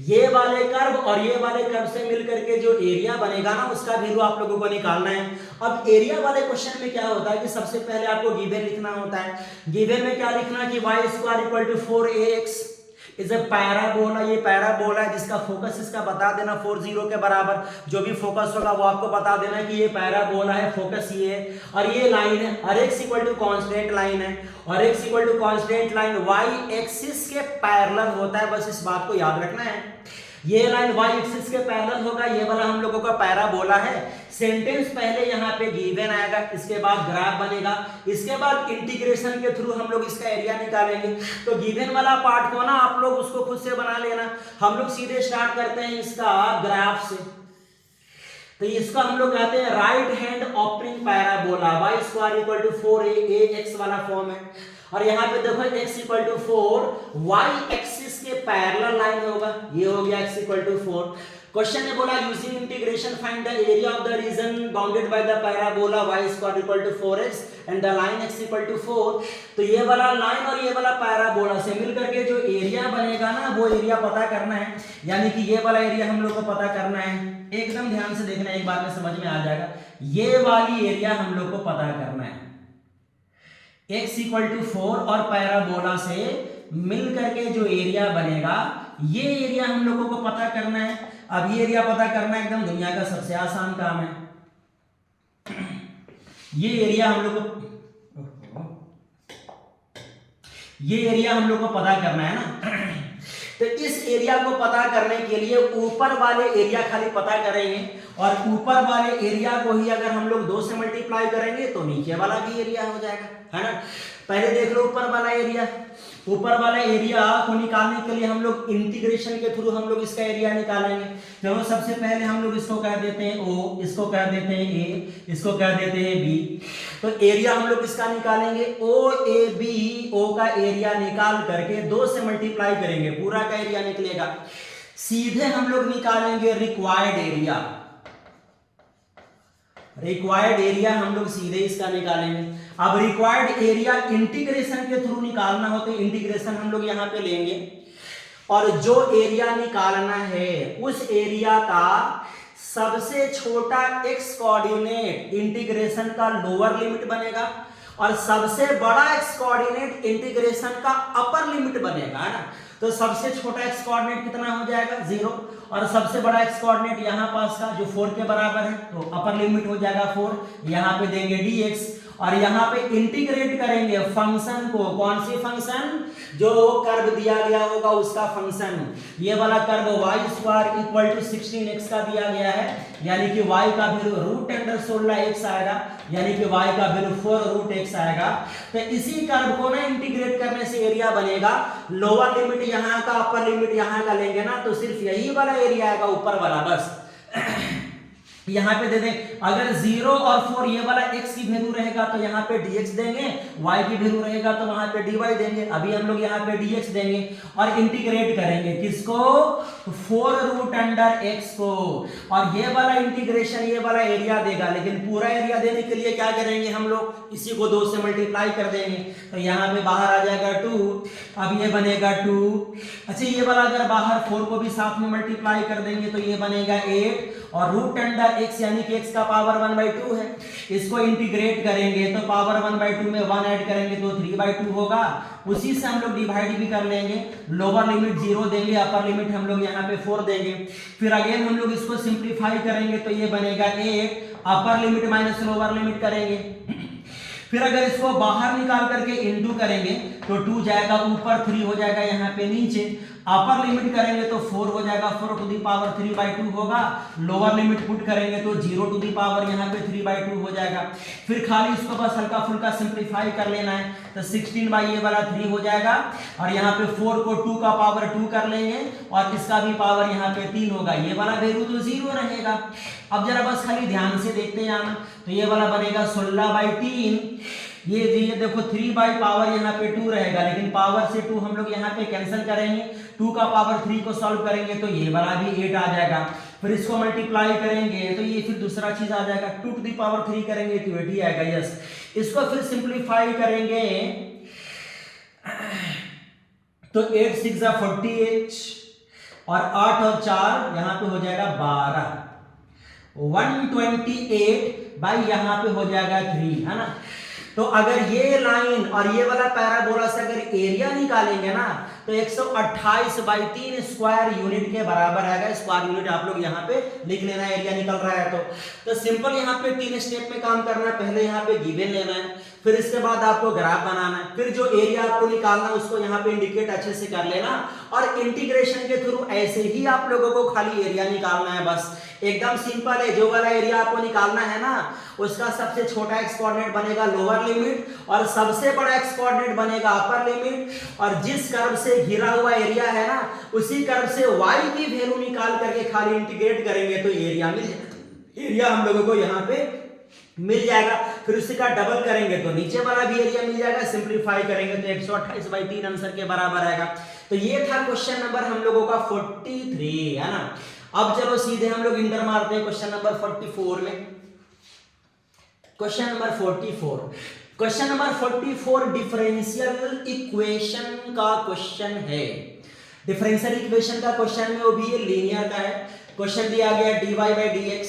ये वाले कर्व और ये वाले कर्व से मिलकर के जो एरिया बनेगा ना उसका वैल्यू आप लोगों को निकालना है। अब एरिया वाले क्वेश्चन में क्या होता है कि सबसे पहले आपको गिवन लिखना होता है। गिवन में क्या लिखना कि y square equal to 4ax is a parabola, ये पैराबोला है जिसका फोकस इसका बता देना 4 0 के बराबर, जो भी फोकस होगा वो आपको बता देना कि ये पैराबोला है, फोकस ये है और ये लाइन है और x equal to constant line है और x equal to constant line y axis के पैरेलल होता है, बस इस बात को याद रखना है। ये लाइन y एक्सिस के पैरेलल होगा, ये वाला हम लोगों का पैराबोला है। सेंटेंस पहले यहाँ पे गिवन आएगा, इसके बाद ग्राफ बनेगा, इसके बाद इंटीग्रेशन के थ्रू हम लोग इसका एरिया निकालेंगे। तो गिवन वाला पार्ट को ना आप लोग उसको खुद से बना लेना। हम लोग सीधे स्टार्ट करते हैं इसका ग्राफ से। तो इसका हम लोग कहते हैं right hand opening parabola, y square equal to 4ax वाला फॉर्म है और यहाँ पे देखो x equal to 4, y axis के पैरेलल लाइन होगा, ये हो गया x इक्वल टू 4। क्वेश्चन ने बोला using integration find the area of the region bounded by the parabola y square equal to 4x and the line x equal to 4। तो ये वाला लाइन और ये वाला पैराबोला से मिलकर के जो एरिया बनेगा ना वो एरिया पता करना है, यानी कि ये वाला एरिया हम लोग को पता करना है। एकदम ध्यान से देखना, एक बार में समझ में आ जाएगा। ये वाली एरिया हम लोग को पता करना है, x इक्वल टू 4 और पैराबोला से मिल करके जो एरिया बनेगा ये एरिया हम लोगों को पता करना है। अब ये एरिया पता करना एकदम दुनिया का सबसे आसान काम है। ये एरिया हम लोग को पता करना है ना। तो इस एरिया को पता करने के लिए ऊपर वाले एरिया खाली पता करेंगे और ऊपर वाले एरिया को ही अगर हम लोग 2 से मल्टीप्लाई करेंगे तो नीचे वाला भी एरिया हो जाएगा, है ना। पहले देख लो ऊपर वाला एरिया। ऊपर वाला एरिया को निकालने के लिए हम लोग इंटीग्रेशन के थ्रू हम लोग इसका एरिया निकालेंगे। चलो सबसे पहले हम लोग इसको कह देते हैं O, इसको कह देते हैं A, इसको कह देते हैं B। तो एरिया हम लोग इसका निकालेंगे OAB, O का एरिया निकाल करके 2 से मल्टीप्लाई करेंगे, पूरा का एरिया निकलेगा। सीधे हम लोग निकालेंगे रिक्वायर्ड एरिया। रिक्वायर्ड एरिया हम लोग सीधे इसका निकालेंगे। अब रिक्वायर्ड एरिया इंटीग्रेशन के थ्रू निकालना हो तो इंटीग्रेशन हम लोग यहाँ पे लेंगे और जो एरिया निकालना है उस एरिया का सबसे छोटा x कोऑर्डिनेट इंटीग्रेशन का लोअर लिमिट बनेगा और सबसे बड़ा x कोऑर्डिनेट इंटीग्रेशन का अपर लिमिट बनेगा, है ना। तो सबसे छोटा एक्स कोऑर्डिनेट कितना हो जाएगा 0, और सबसे बड़ा एक्स कोऑर्डिनेट यहाँ पास का जो 4 के बराबर है, तो अपर लिमिट हो जाएगा 4, यहाँ पे देंगे dx, और यहाँ पे इंटीग्रेट करेंगे फंक्शन को, कौन सी फंक्शन, जो कर्व दिया गया होगा उसका फंक्शन, ये वाला curve y² equal to 16x का दिया गया है, यानी कि y का वैल्यू √16x आएगा, यानी कि y का वैल्यू 4√x आएगा। तो इसी कर्व को ना इंटीग्रेट करने से एरिया बनेगा, लोअर लिमिट यहाँ का अपर लिमिट यहाँ का लेंगे ना, तो सिर्फ यही वाला एरिया आएगा ऊपर वाला, बस यहाँ पे दे दें, अगर 0 और 4 ये वाला x की वैल्यू रहेगा तो यहाँ पे dx देंगे, y की वैल्यू रहेगा तो वहां पे dy देंगे, अभी हम लोग यहाँ पे dx देंगे और इंटीग्रेट करेंगे किसको, 4√x को, और ये वाला इंटीग्रेशन ये वाला एरिया देगा, लेकिन पूरा एरिया देने के लिए क्या करेंगे हम लोग, इसी को 2 से मल्टीप्लाई कर देंगे, तो यहाँ पे बाहर आ जाएगा 2, अब ये बनेगा 2, अच्छा ये वाला अगर बाहर 4 को भी साथ में मल्टीप्लाई कर देंगे तो ये बनेगा 8, और √x यानी कि x का पावर 1/2 है, इसको इंटीग्रेट करेंगे तो पावर 1/2 में 1 ऐड करेंगे तो 3/2 होगा, उसी से हम लोग डिवाइड भी कर लेंगे, लोअर लिमिट 0 देंगे, अपर लिमिट हम लोग यहाँ पे 4 देंगे, फिर अगेन हम लोग इसको सिंप्लीफाई करेंगे तो ये बनेगा 8, upper limit minus lower limit करेंगे, फिर अगर इसको बाहर निकाल करके इंटू करेंगे तो 2 जाएगा ऊपर, 3 हो जाएगा यहाँ पे नीचे, अपर लिमिट करेंगे तो 4 हो जाएगा, 4⁵ होगा, लोअर लिमिट पुट करेंगे तो 0⁵ यहाँ पे 3/2 हो जाएगा, फिर खाली इसको बस हल्का फुल्का सिंप्लीफाई कर लेना है, तो 16 ये वाला 3 हो जाएगा, और यहाँ पे 4 को 2 का पावर 2 कर लेंगे और इसका भी पावर यहाँ पे 3 होगा, ये वाला वैल्यू तो 0 रहेगा। अब जरा बस खाली ध्यान से देखते जाना, तो ये वाला बनेगा 16/3, ये देखो 3 बाई पावर यहाँ पे 2 रहेगा, लेकिन पावर से 2 हम लोग यहाँ पे कैंसिल करेंगे, 2 का पावर 3 को सॉल्व करेंगे तो ये वाला भी 8 आ जाएगा, फिर इसको मल्टीप्लाई करेंगे तो ये फिर दूसरा चीज आ जाएगा, 2⁵ करेंगे तो 80 आएगा, यस, इसको फिर सिंप्लीफाई करेंगे तो 8 6 48 और 8 और 4 यहाँ पे हो जाएगा 12, 128 बाई यहाँ पे हो जाएगा 3, है ना। तो अगर ये लाइन और ये वाला पैराबोला से अगर एरिया निकालेंगे ना तो 128/3 स्क्वायर यूनिट के बराबर आएगा, स्क्वायर यूनिट आप लोग यहाँ पे लिख लेना, एरिया निकल रहा है तो सिंपल यहाँ पे 3 स्टेप में काम करना है, पहले यहाँ पे गिवन लेना है, फिर इसके बाद आपको ग्राफ बनाना है, फिर जो एरिया आपको निकालना है उसको यहाँ पे इंडिकेट अच्छे से कर लेना, और इंटीग्रेशन के थ्रू ऐसे ही आप लोगों को खाली एरिया निकालना है, बस एकदम सिंपल है। जो वाला एरिया आपको निकालना है ना उसका सबसे छोटा एक्स कोऑर्डिनेट बनेगा लोअर लिमिट और सबसे बड़ा एक्स कोऑर्डिनेट बनेगा अपर लिमिट, और जिस कर्व से घिरा हुआ एरिया है ना उसी कर्व से y की वैल्यू निकाल करके खाली इंटीग्रेट करेंगे तो एरिया मिल जाएगा, एरिया हम लोगों को यहाँ पे मिल जाएगा, फिर उसी का डबल करेंगे तो नीचे वाला भी एरिया मिल जाएगा, सिंप्लीफाई करेंगे तो 128/3 आंसर के बराबर आएगा। तो ये था क्वेश्चन नंबर हम लोगों का 43, है ना। अब चलो सीधे हम लोग इंटर मारते हैं क्वेश्चन नंबर 44 में। क्वेश्चन नंबर 44 डिफरेंशियल इक्वेशन का क्वेश्चन है। डिफरेंशियल इक्वेशन का क्वेश्चन में वो भी लीनियर का है। क्वेश्चन दिया गया dy/dx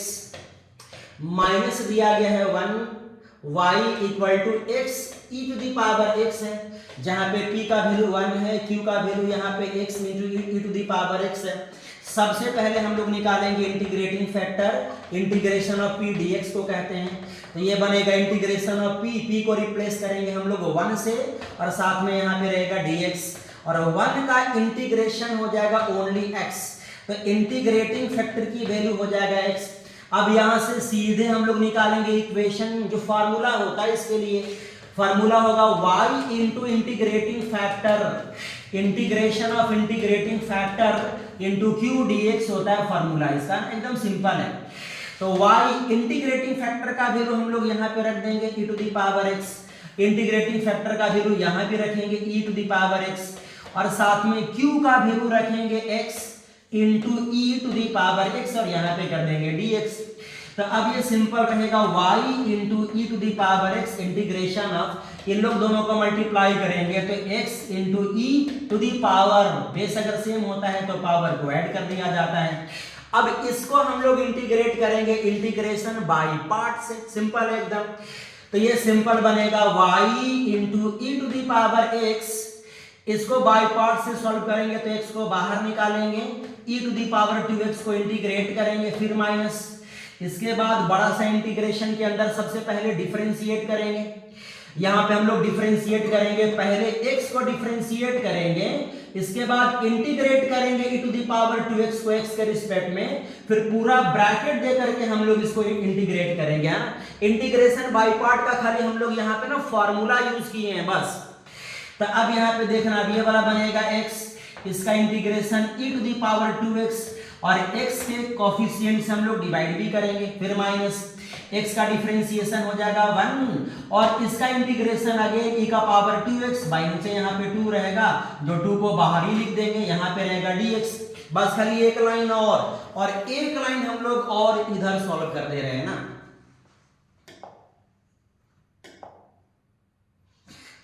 माइनस दिया गया है 1 y equal to x e⁻x है, जहां पे p का वैल्यू 1 है, q का वैल्यू यहाँ पे x e⁻x है। सबसे पहले हम लोग निकालेंगे integrating factor, integration of p dx को कहते हैं, तो ये बनेगा इंटीग्रेशन ऑफ p को रिप्लेस करेंगे हम लोग 1 से और साथ में यहाँ पे रहेगा dx, और 1 का इंटीग्रेशन हो जाएगा ओनली x, तो इंटीग्रेटिंग फैक्टर की वैल्यू हो जाएगा x। अब यहाँ से सीधे हम लोग निकालेंगे इक्वेशन, जो फार्मूला होता है इसके लिए, फार्मूला होगा y into integrating factor, integration of integrating factor into q dx होता है फार्मूला इसका, एकदम सिंपल है। तो y इंटीग्रेटिंग फैक्टर का वैल्यू हम लोग यहाँ पे रख देंगे e⁻x, इंटीग्रेटिंग फैक्टर का वैल्यू यहाँ पे रखेंगे e⁻x, और साथ में q का वैल्यू रखेंगे x इंटू e⁻x और यहाँ पे कर देंगे dx। तो अब ये सिंपल रहेगा y into e⁻x integration of, इन लोग दोनों को मल्टीप्लाई करेंगे तो x इंटू e⁻, बेस अगर सेम होता है तो पावर को ऐड कर दिया जाता है। अब इसको हम लोग इंटीग्रेट करेंगे इंटीग्रेशन बाय पार्ट से, सिंपल है एकदम। तो ये सिंपल बनेगा y इंटू e⁻x इसको बाय पार्ट से सॉल्व करेंगे तो x को बाहर निकालेंगे, e⁻ 2x को इंटीग्रेट करेंगे, फिर माइनस, इसके बाद बड़ा सा इंटीग्रेशन के अंदर सबसे पहले डिफरेंशिएट करेंगे। यहां पे हम लोग डिफरेंशिएट करेंगे, पहले x को डिफरेंशिएट करेंगे, इसके बाद इंटीग्रेट करेंगे e⁻ 2x को x के रिस्पेक्ट में, फिर पूरा ब्रैकेट दे करके हम लोग इसको इंटीग्रेट करेंगे। हाँ, इंटीग्रेशन बाय पार्ट का खाली हम लोग यहाँ पे ना फॉर्मूला यूज किए हैं बस। तो अब यहाँ पे देखना, अब ये वाला बनेगा x, इसका इंटीग्रेशन e⁻ 2x और x के कोफिशिएंट से हम लोग डिवाइड भी करेंगे, फिर माइनस, x का डिफरेंशिएशन हो जाएगा 1 और इसका integration again e⁻ 2x, by नीचे यहाँ पे 2 रहेगा, जो 2 को बाहर ही लिख देंगे, यहाँ पे रहेगा dx। बस खाली एक लाइन और एक लाइन हम लोग और इधर सॉल्व कर दे रहे हैं ना।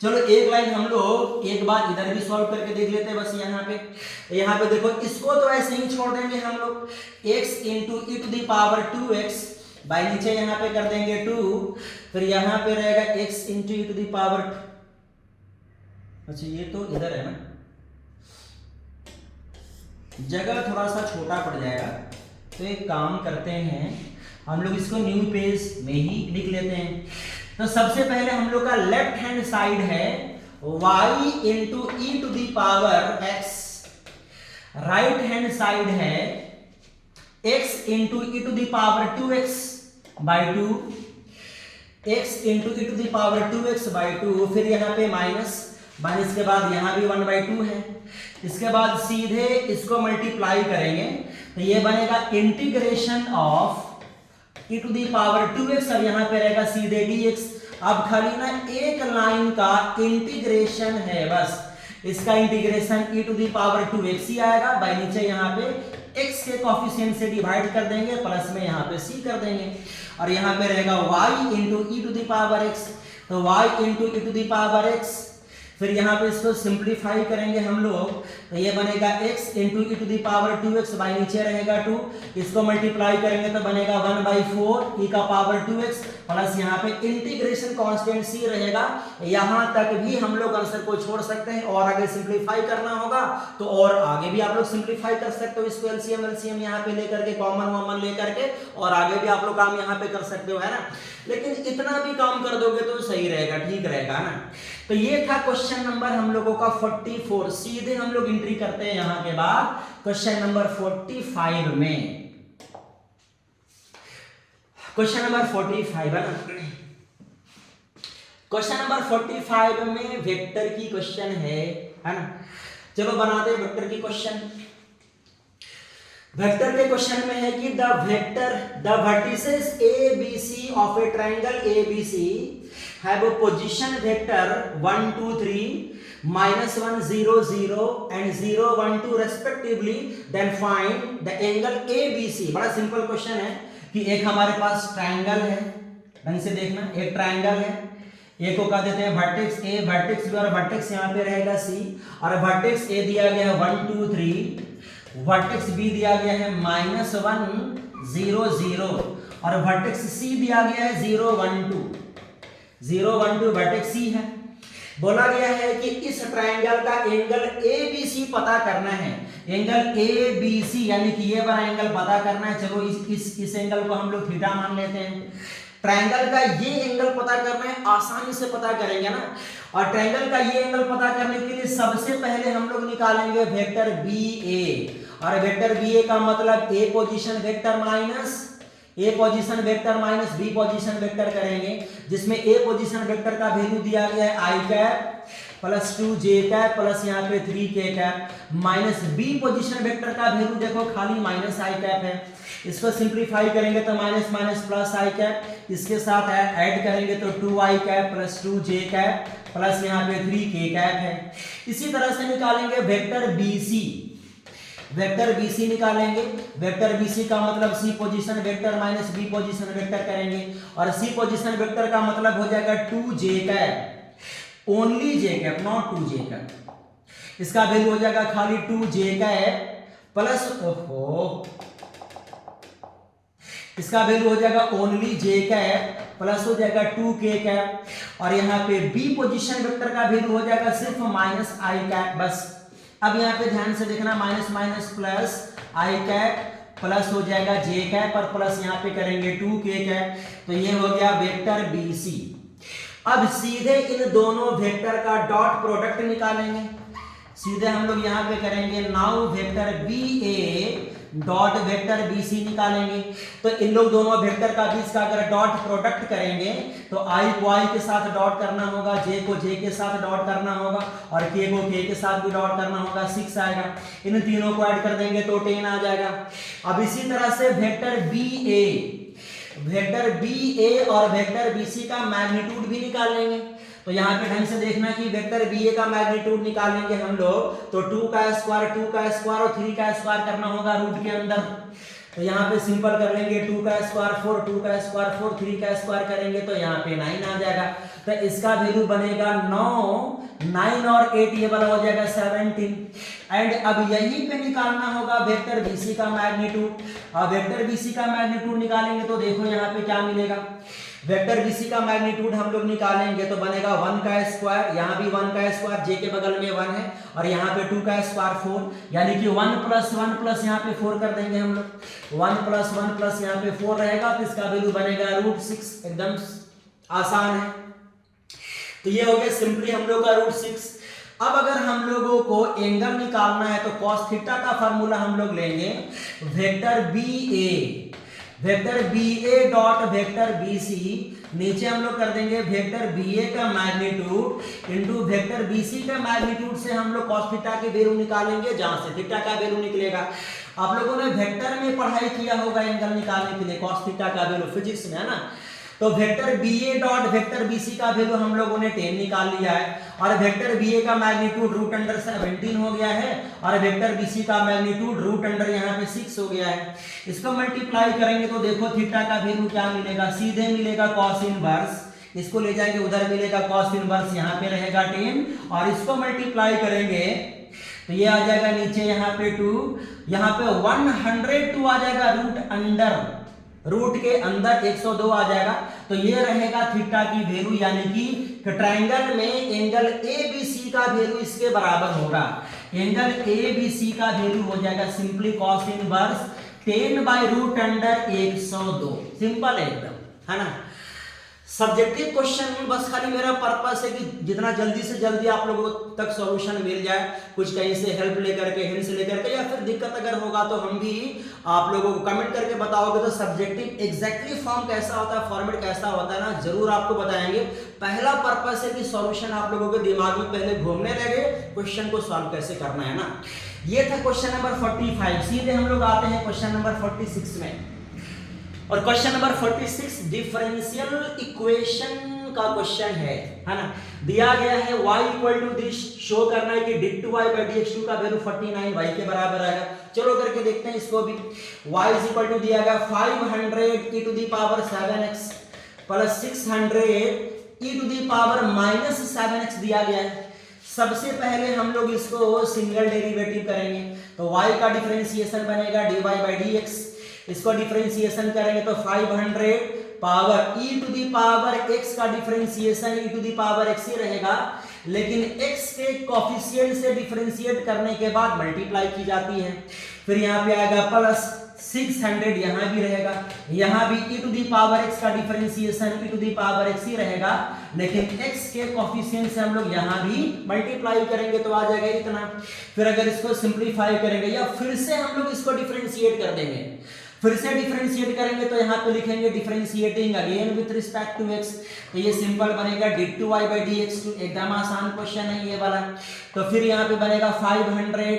चलो एक लाइन हम लोग एक बार इधर भी सॉल्व करके देख लेते हैं। बस यहाँ पे देखो, इसको तो ऐसे ही छोड़ देंगे हम लोग, x into e⁻ 2x, by नीचे यहाँ पे कर देंगे 2, फिर यहाँ पे रहेगा x इंटू e⁻, अच्छा ये तो इधर है ना, जगह थोड़ा सा छोटा पड़ जाएगा, तो एक काम करते हैं हम लोग इसको न्यू पेज में ही लिख लेते हैं। तो सबसे पहले हम लोग का लेफ्ट हैंड साइड है y into e⁻x, right hand side है x into e⁻ 2x by 2, x into e⁻ 2x by 2, फिर यहाँ पे माइनस के बाद यहाँ भी 1/2 है, इसके बाद सीधे इसको मल्टीप्लाई करेंगे तो ये बनेगा इंटीग्रेशन ऑफ e⁻ 2x और यहाँ पे रहेगा सीधे dx। अब खाली ना एक लाइन का इंटीग्रेशन है बस, इसका इंटीग्रेशन e⁻ 2x ही आएगा, बाई नीचे यहाँ पे x के कोफिशिएंट से डिवाइड कर देंगे, प्लस में यहाँ पे c कर देंगे और यहाँ पे रहेगा y इंटू e⁻x, तो y इंटू e⁻x, फिर यहाँ पे इसको सिंप्लीफाई करेंगे हम लोग तो ये बनेगा x into e⁻ 2x, by नीचे रहेगा 2, इसको मल्टीप्लाई करेंगे तो बनेगा 1/4 e⁻ 2x, प्लस यहाँ पे इंटीग्रेशन कांस्टेंट c रहेगा। यहाँ तक भी हम लोग आंसर को छोड़ सकते हैं और आगे सिंप्लीफाई करना होगा तो और आगे भी आप लोग सिंप्लीफाई कर सकते हो, इसको एलसीएम यहाँ पे लेकर के कॉमन लेकर के, और आगे भी आप लोग काम यहाँ पे कर सकते हो, है ना। लेकिन इतना भी काम कर दोगे तो सही रहेगा, ठीक रहेगा ना। तो ये था क्वेश्चन नंबर हम लोगों का 44। सीधे हम लोग एंट्री करते हैं यहाँ के बाद क्वेश्चन नंबर 45 में। क्वेश्चन नंबर 45 है ना। क्वेश्चन नंबर 45 में वेक्टर की क्वेश्चन है ना। चलो बनाते हैं वेक्टर की क्वेश्चन। वेक्टर के क्वेश्चन में है कि the vertices a b c of A triangle ABC have a position vector 1 2 3 -1 0 0 and 0 1 2 respectively, then find the angle ABC। बड़ा सिंपल क्वेश्चन है कि एक हमारे पास ट्रायंगल है, ढंग से देखना, एक ट्रायंगल है, ए को कह देते हैं वर्टेक्स A, वर्टेक्स B और वर्टेक्स यहाँ पे रहेगा C, और वर्टेक्स A दिया गया है 1 2 3, वर्टेक्स B दिया गया है -1 0 0 और वर्टेक्स C दिया गया है 0 1 2 वर्टेक्स C है। बोला गया है कि इस ट्रायंगल का एंगल ABC पता करना है, एंगल ABC यानी कि ये वाला एंगल पता करना है। चलो इस एंगल को हम लोग थीटा मान लेते हैं। ट्रायंगल का ये एंगल पता करना है, आसानी से पता करेंगे ना। और ट्रायंगल का ये एंगल पता करने के लिए सबसे पहले हम लोग निकालेंगे वेक्टर BA, और वेक्टर BA का मतलब A position vector minus B position vector करेंगे, जिसमें A पोजीशन वेक्टर का वैल्यू दिया गया है i cap plus 2j cap plus यहाँ पे 3k cap, minus B position vector का वैल्यू देखो खाली माइनस i कैप है। इसको सिंप्लीफाई करेंगे तो minus minus plus i cap, इसके साथ ऐड करेंगे तो 2i cap plus 2j cap plus यहाँ पे 3k कैप है। इसी तरह से निकालेंगे वेक्टर BC, वेक्टर BC निकालेंगे। वेक्टर BC का मतलब C position vector minus B position vector करेंगे, और C पोजीशन वेक्टर का मतलब हो जाएगा 2j cap, only j cap not 2j cap, इसका वैल्यू हो जाएगा खाली 2j कैप प्लस इसका वैल्यू हो जाएगा ओनली जे कैप प्लस हो जाएगा 2k कैप, और यहाँ पे बी पोजीशन वेक्टर का वैल्यू हो जाएगा सिर्फ माइनस आई कैप बस। अब यहाँ पे ध्यान से देखना, माइनस माइनस प्लस आई कैप प्लस हो जाएगा जे कैप और प्लस यहाँ पे करेंगे 2k कैप, तो ये हो गया वेक्टर BC। अब सीधे इन दोनों वेक्टर का डॉट प्रोडक्ट निकालेंगे, सीधे हम लोग यहाँ पे करेंगे now vector BA dot vector BC निकालेंगे। तो इन लोग दोनों वेक्टर का बीच का अगर डॉट प्रोडक्ट करेंगे तो I को I के साथ डॉट करना होगा, J को J के साथ डॉट करना होगा और K को K के साथ भी डॉट करना होगा, 6 आएगा। इन तीनों को ऐड कर देंगे तो 10 आ जाएगा। अब इसी तरह से वेक्टर BA और वेक्टर BC का मैग्नीट्यूड भी निकाल लेंगे। तो यहाँ पे ढंग से देखना कि वेक्टर BA का मैग्नीट्यूड निकालेंगे हम लोग तो 2 का स्क्वायर और 3 का स्क्वायर करना होगा रूट के अंदर। तो यहाँ पे सिंपल कर लेंगे 2 का स्क्वायर 4, 2 का स्क्वायर 4, 3 का स्क्वायर करेंगे तो यहाँ पे 9 आ जाएगा। तो इसका वैल्यू बनेगा 9 और 8 ये वाला हो जाएगा 17। एंड अब यहीं पे निकालना होगा वेक्टर BC का मैग्नीट्यूड। अब वेक्टर BC का मैग्नीट्यूड निकालेंगे तो देखो यहाँ पे क्या मिलेगा। वेक्टर BC का मैग्नीट्यूड हम लोग निकालेंगे तो बनेगा 1 का स्क्वायर, यहाँ भी 1 का स्क्वायर, J के बगल में 1 है और यहाँ पे 2 का स्क्वायर 4, यानी कि 1 प्लस यहाँ पे 4 कर देंगे हम लोग। 1 प्लस यहाँ पे 4 रहेगा तो इसका वैल्यू बनेगा √6। एकदम आसान है। तो ये हो गया सिंपली हम लोग का √6। अब अगर हम लोगों को एंगल निकालना है तो cos थीटा का फार्मूला हम लोग लेंगे vector BA dot vector BC, नीचे हम लोग कर देंगे वेक्टर BA का मैग्नीट्यूड इनटू वेक्टर BC का मैग्नीट्यूड से हम लोग cos थीटा की वैल्यू निकालेंगे, जहां से थीटा का वैल्यू निकलेगा। आप लोगों ने वेक्टर में पढ़ाई किया होगा एंगल निकालने के लिए cos थीटा का वैल्यू फिजिक्स में, है ना। तो vector BA dot vector BC का वैल्यू हम लोगों ने 10 निकाल लिया है और वेक्टर BA का मैग्नीट्यूड √17 हो गया है और वेक्टर BC का मैग्नीट्यूड √ यहाँ पे 6 हो गया है। इसको मल्टीप्लाई करेंगे तो देखो थीटा का वैल्यू क्या मिलेगा, सीधे मिलेगा cos इनवर्स, इसको ले जाएंगे उधर मिलेगा cos इनवर्स, यहाँ पे रहेगा 10 और इसको मल्टीप्लाई करेंगे तो ये आ जाएगा नीचे यहाँ पे 2, यहाँ पे 102 आ जाएगा रूट के अंदर 102 आ जाएगा। तो ये रहेगा थीटा की वैल्यू, यानी कि ट्रायंगल में एंगल ABC का वैल्यू इसके बराबर होगा। एंगल ABC का वैल्यू हो जाएगा सिंपली cos इनवर्स 10/√102। सिंपल है एकदम, है ना। सब्जेक्टिव क्वेश्चन बस खाली मेरा पर्पस है कि जितना जल्दी से जल्दी आप लोगों तक सॉल्यूशन मिल जाए, कुछ कहीं से हेल्प लेकर के, हिंट्स लेकर के, या फिर दिक्कत अगर होगा तो हम भी आप लोगों को कमेंट करके बताओगे तो सब्जेक्टिव एग्जैक्टली फॉर्म कैसा होता है, फॉर्मेट कैसा होता है ना, जरूर आपको बताएंगे। पहला पर्पस है कि सॉल्यूशन आप लोगों के दिमाग में पहले घूमने लगे, क्वेश्चन को सॉल्व कैसे करना है ना। ये था क्वेश्चन नंबर 45। सीधे हम लोग आते हैं क्वेश्चन नंबर 46 में, और क्वेश्चन नंबर 46 डिफरेंशियल इक्वेशन का क्वेश्चन है ना। दिया गया है y equal to this, show करना है कि d2y/dx2 का वैल्यू 49 y के बराबर आएगा। चलो करके देखते हैं इसको भी। y इज इक्वल टू दिया गया 500 e to the power 7x plus 600 e to the power -7x दिया गया है। सबसे पहले हम लोग इसको सिंगल डेरिवेटिव करेंगे तो y का डिफरेंशिएशन बनेगा dy/dx, इसको डिफरेंशिएशन करेंगे तो 500 power e to the power x का differentiation e to the power x ही रहेगा, लेकिन x के कोफिशिएंट से डिफरेंशिएट करने के बाद मल्टीप्लाई की जाती है। फिर यहाँ पे आएगा प्लस 600, यहाँ भी रहेगा, यहाँ भी e to the power x का differentiation e to the power x ही रहेगा, लेकिन x के कोफिशिएंट से हम लोग यहाँ भी मल्टीप्लाई करेंगे तो आ जाएगा इतना। फिर अगर इसको सिंप्लीफाई करेंगे या फिर से हम लोग इसको डिफरेंशिएट कर देंगे, फिर से डिफरेंशिएट करेंगे तो यहाँ पे लिखेंगे differentiating again with respect to x, तो ये सिंपल बनेगा d2y/dx2। एकदम आसान क्वेश्चन है ये वाला। तो फिर यहाँ पे बनेगा 500,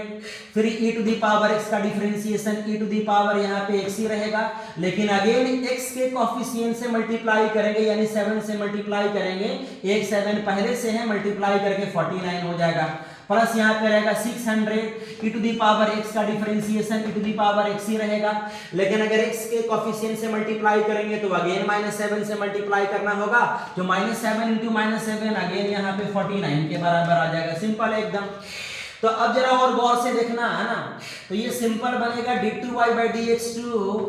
फिर e to the power x का differentiation e to the power यहाँ पे x ही रहेगा, लेकिन अगेन x के कोफिशिएंट से मल्टीप्लाई करेंगे, यानी 7 से मल्टीप्लाई करेंगे, एक 7 पहले से है, मल्टीप्लाई करके 49 हो जाएगा। प्लस यहाँ पे रहेगा 600 e to the power x का differentiation e to the power x ही रहेगा, लेकिन अगर x के कोफिशिएंट से मल्टीप्लाई करेंगे तो अगेन -7 से मल्टीप्लाई करना होगा, जो -7 × -7 अगेन यहाँ पे 49 के बराबर आ जाएगा। सिंपल है एकदम। तो अब जरा और गौर से देखना है ना, तो ये सिंपल बनेगा d2y/dx2,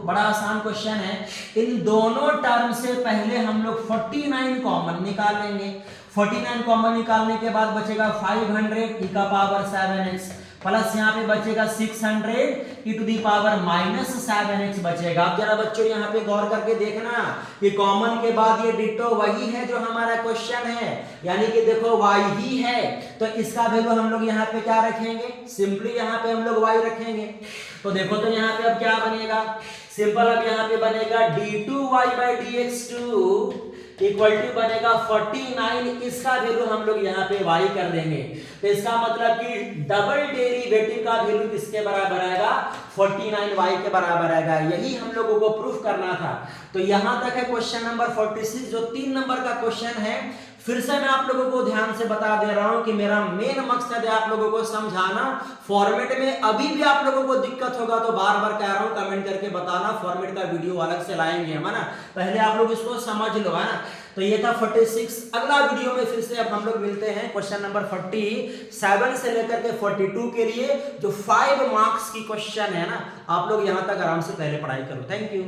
बड़ा आसान क्वेश्चन है। इन दोनों टर्म से पहले हम लोग 49 कॉमन निकालेंगे। 49 कॉमन निकालने के बाद बचेगा 500 e का पावर 7x प्लस यहाँ पे बचेगा 600 e to the power -7x बचेगा। अब जरा बच्चों यहाँ पे गौर करके देखना कि कॉमन के बाद ये डिटो वही है जो हमारा क्वेश्चन है, यानी कि देखो y ही है, तो इसका वैल्यू हम लोग यहाँ पे क्या रखेंगे, सिंपली यहाँ पे हम लोग y रखेंगे। तो देखो तो यहाँ पे अब क्या बनेगा, सिंपल अब यहाँ पे बनेगा d2y/dx2 इक्वल टू बनेगा 49, इसका वैल्यू हम लोग यहाँ पे y कर देंगे। तो इसका मतलब कि डबल डेरिवेटिव का वैल्यू किसके बराबर आएगा, 49y के बराबर आएगा। यही हम लोगों को प्रूफ करना था। तो यहां तक है क्वेश्चन नंबर 46, जो 3 नंबर का क्वेश्चन है। फिर से मैं आप लोगों को ध्यान से बता दे रहा हूं कि मेरा मेन मकसद है आप लोगों को समझाना। फॉर्मेट में अभी भी आप लोगों को दिक्कत होगा तो बार बार कह रहा हूं कमेंट करके बताना, फॉर्मेट का वीडियो अलग से लाएंगे हम, है ना। पहले आप लोग इसको समझ लो, है ना। तो ये था 46। अगला वीडियो में फिर से अब हम लोग मिलते हैं क्वेश्चन नंबर 47 से लेकर के 42 के लिए, जो 5 मार्क्स की क्वेश्चन है ना। आप लोग यहां तक आराम से पहले पढ़ाई करो। Thank you.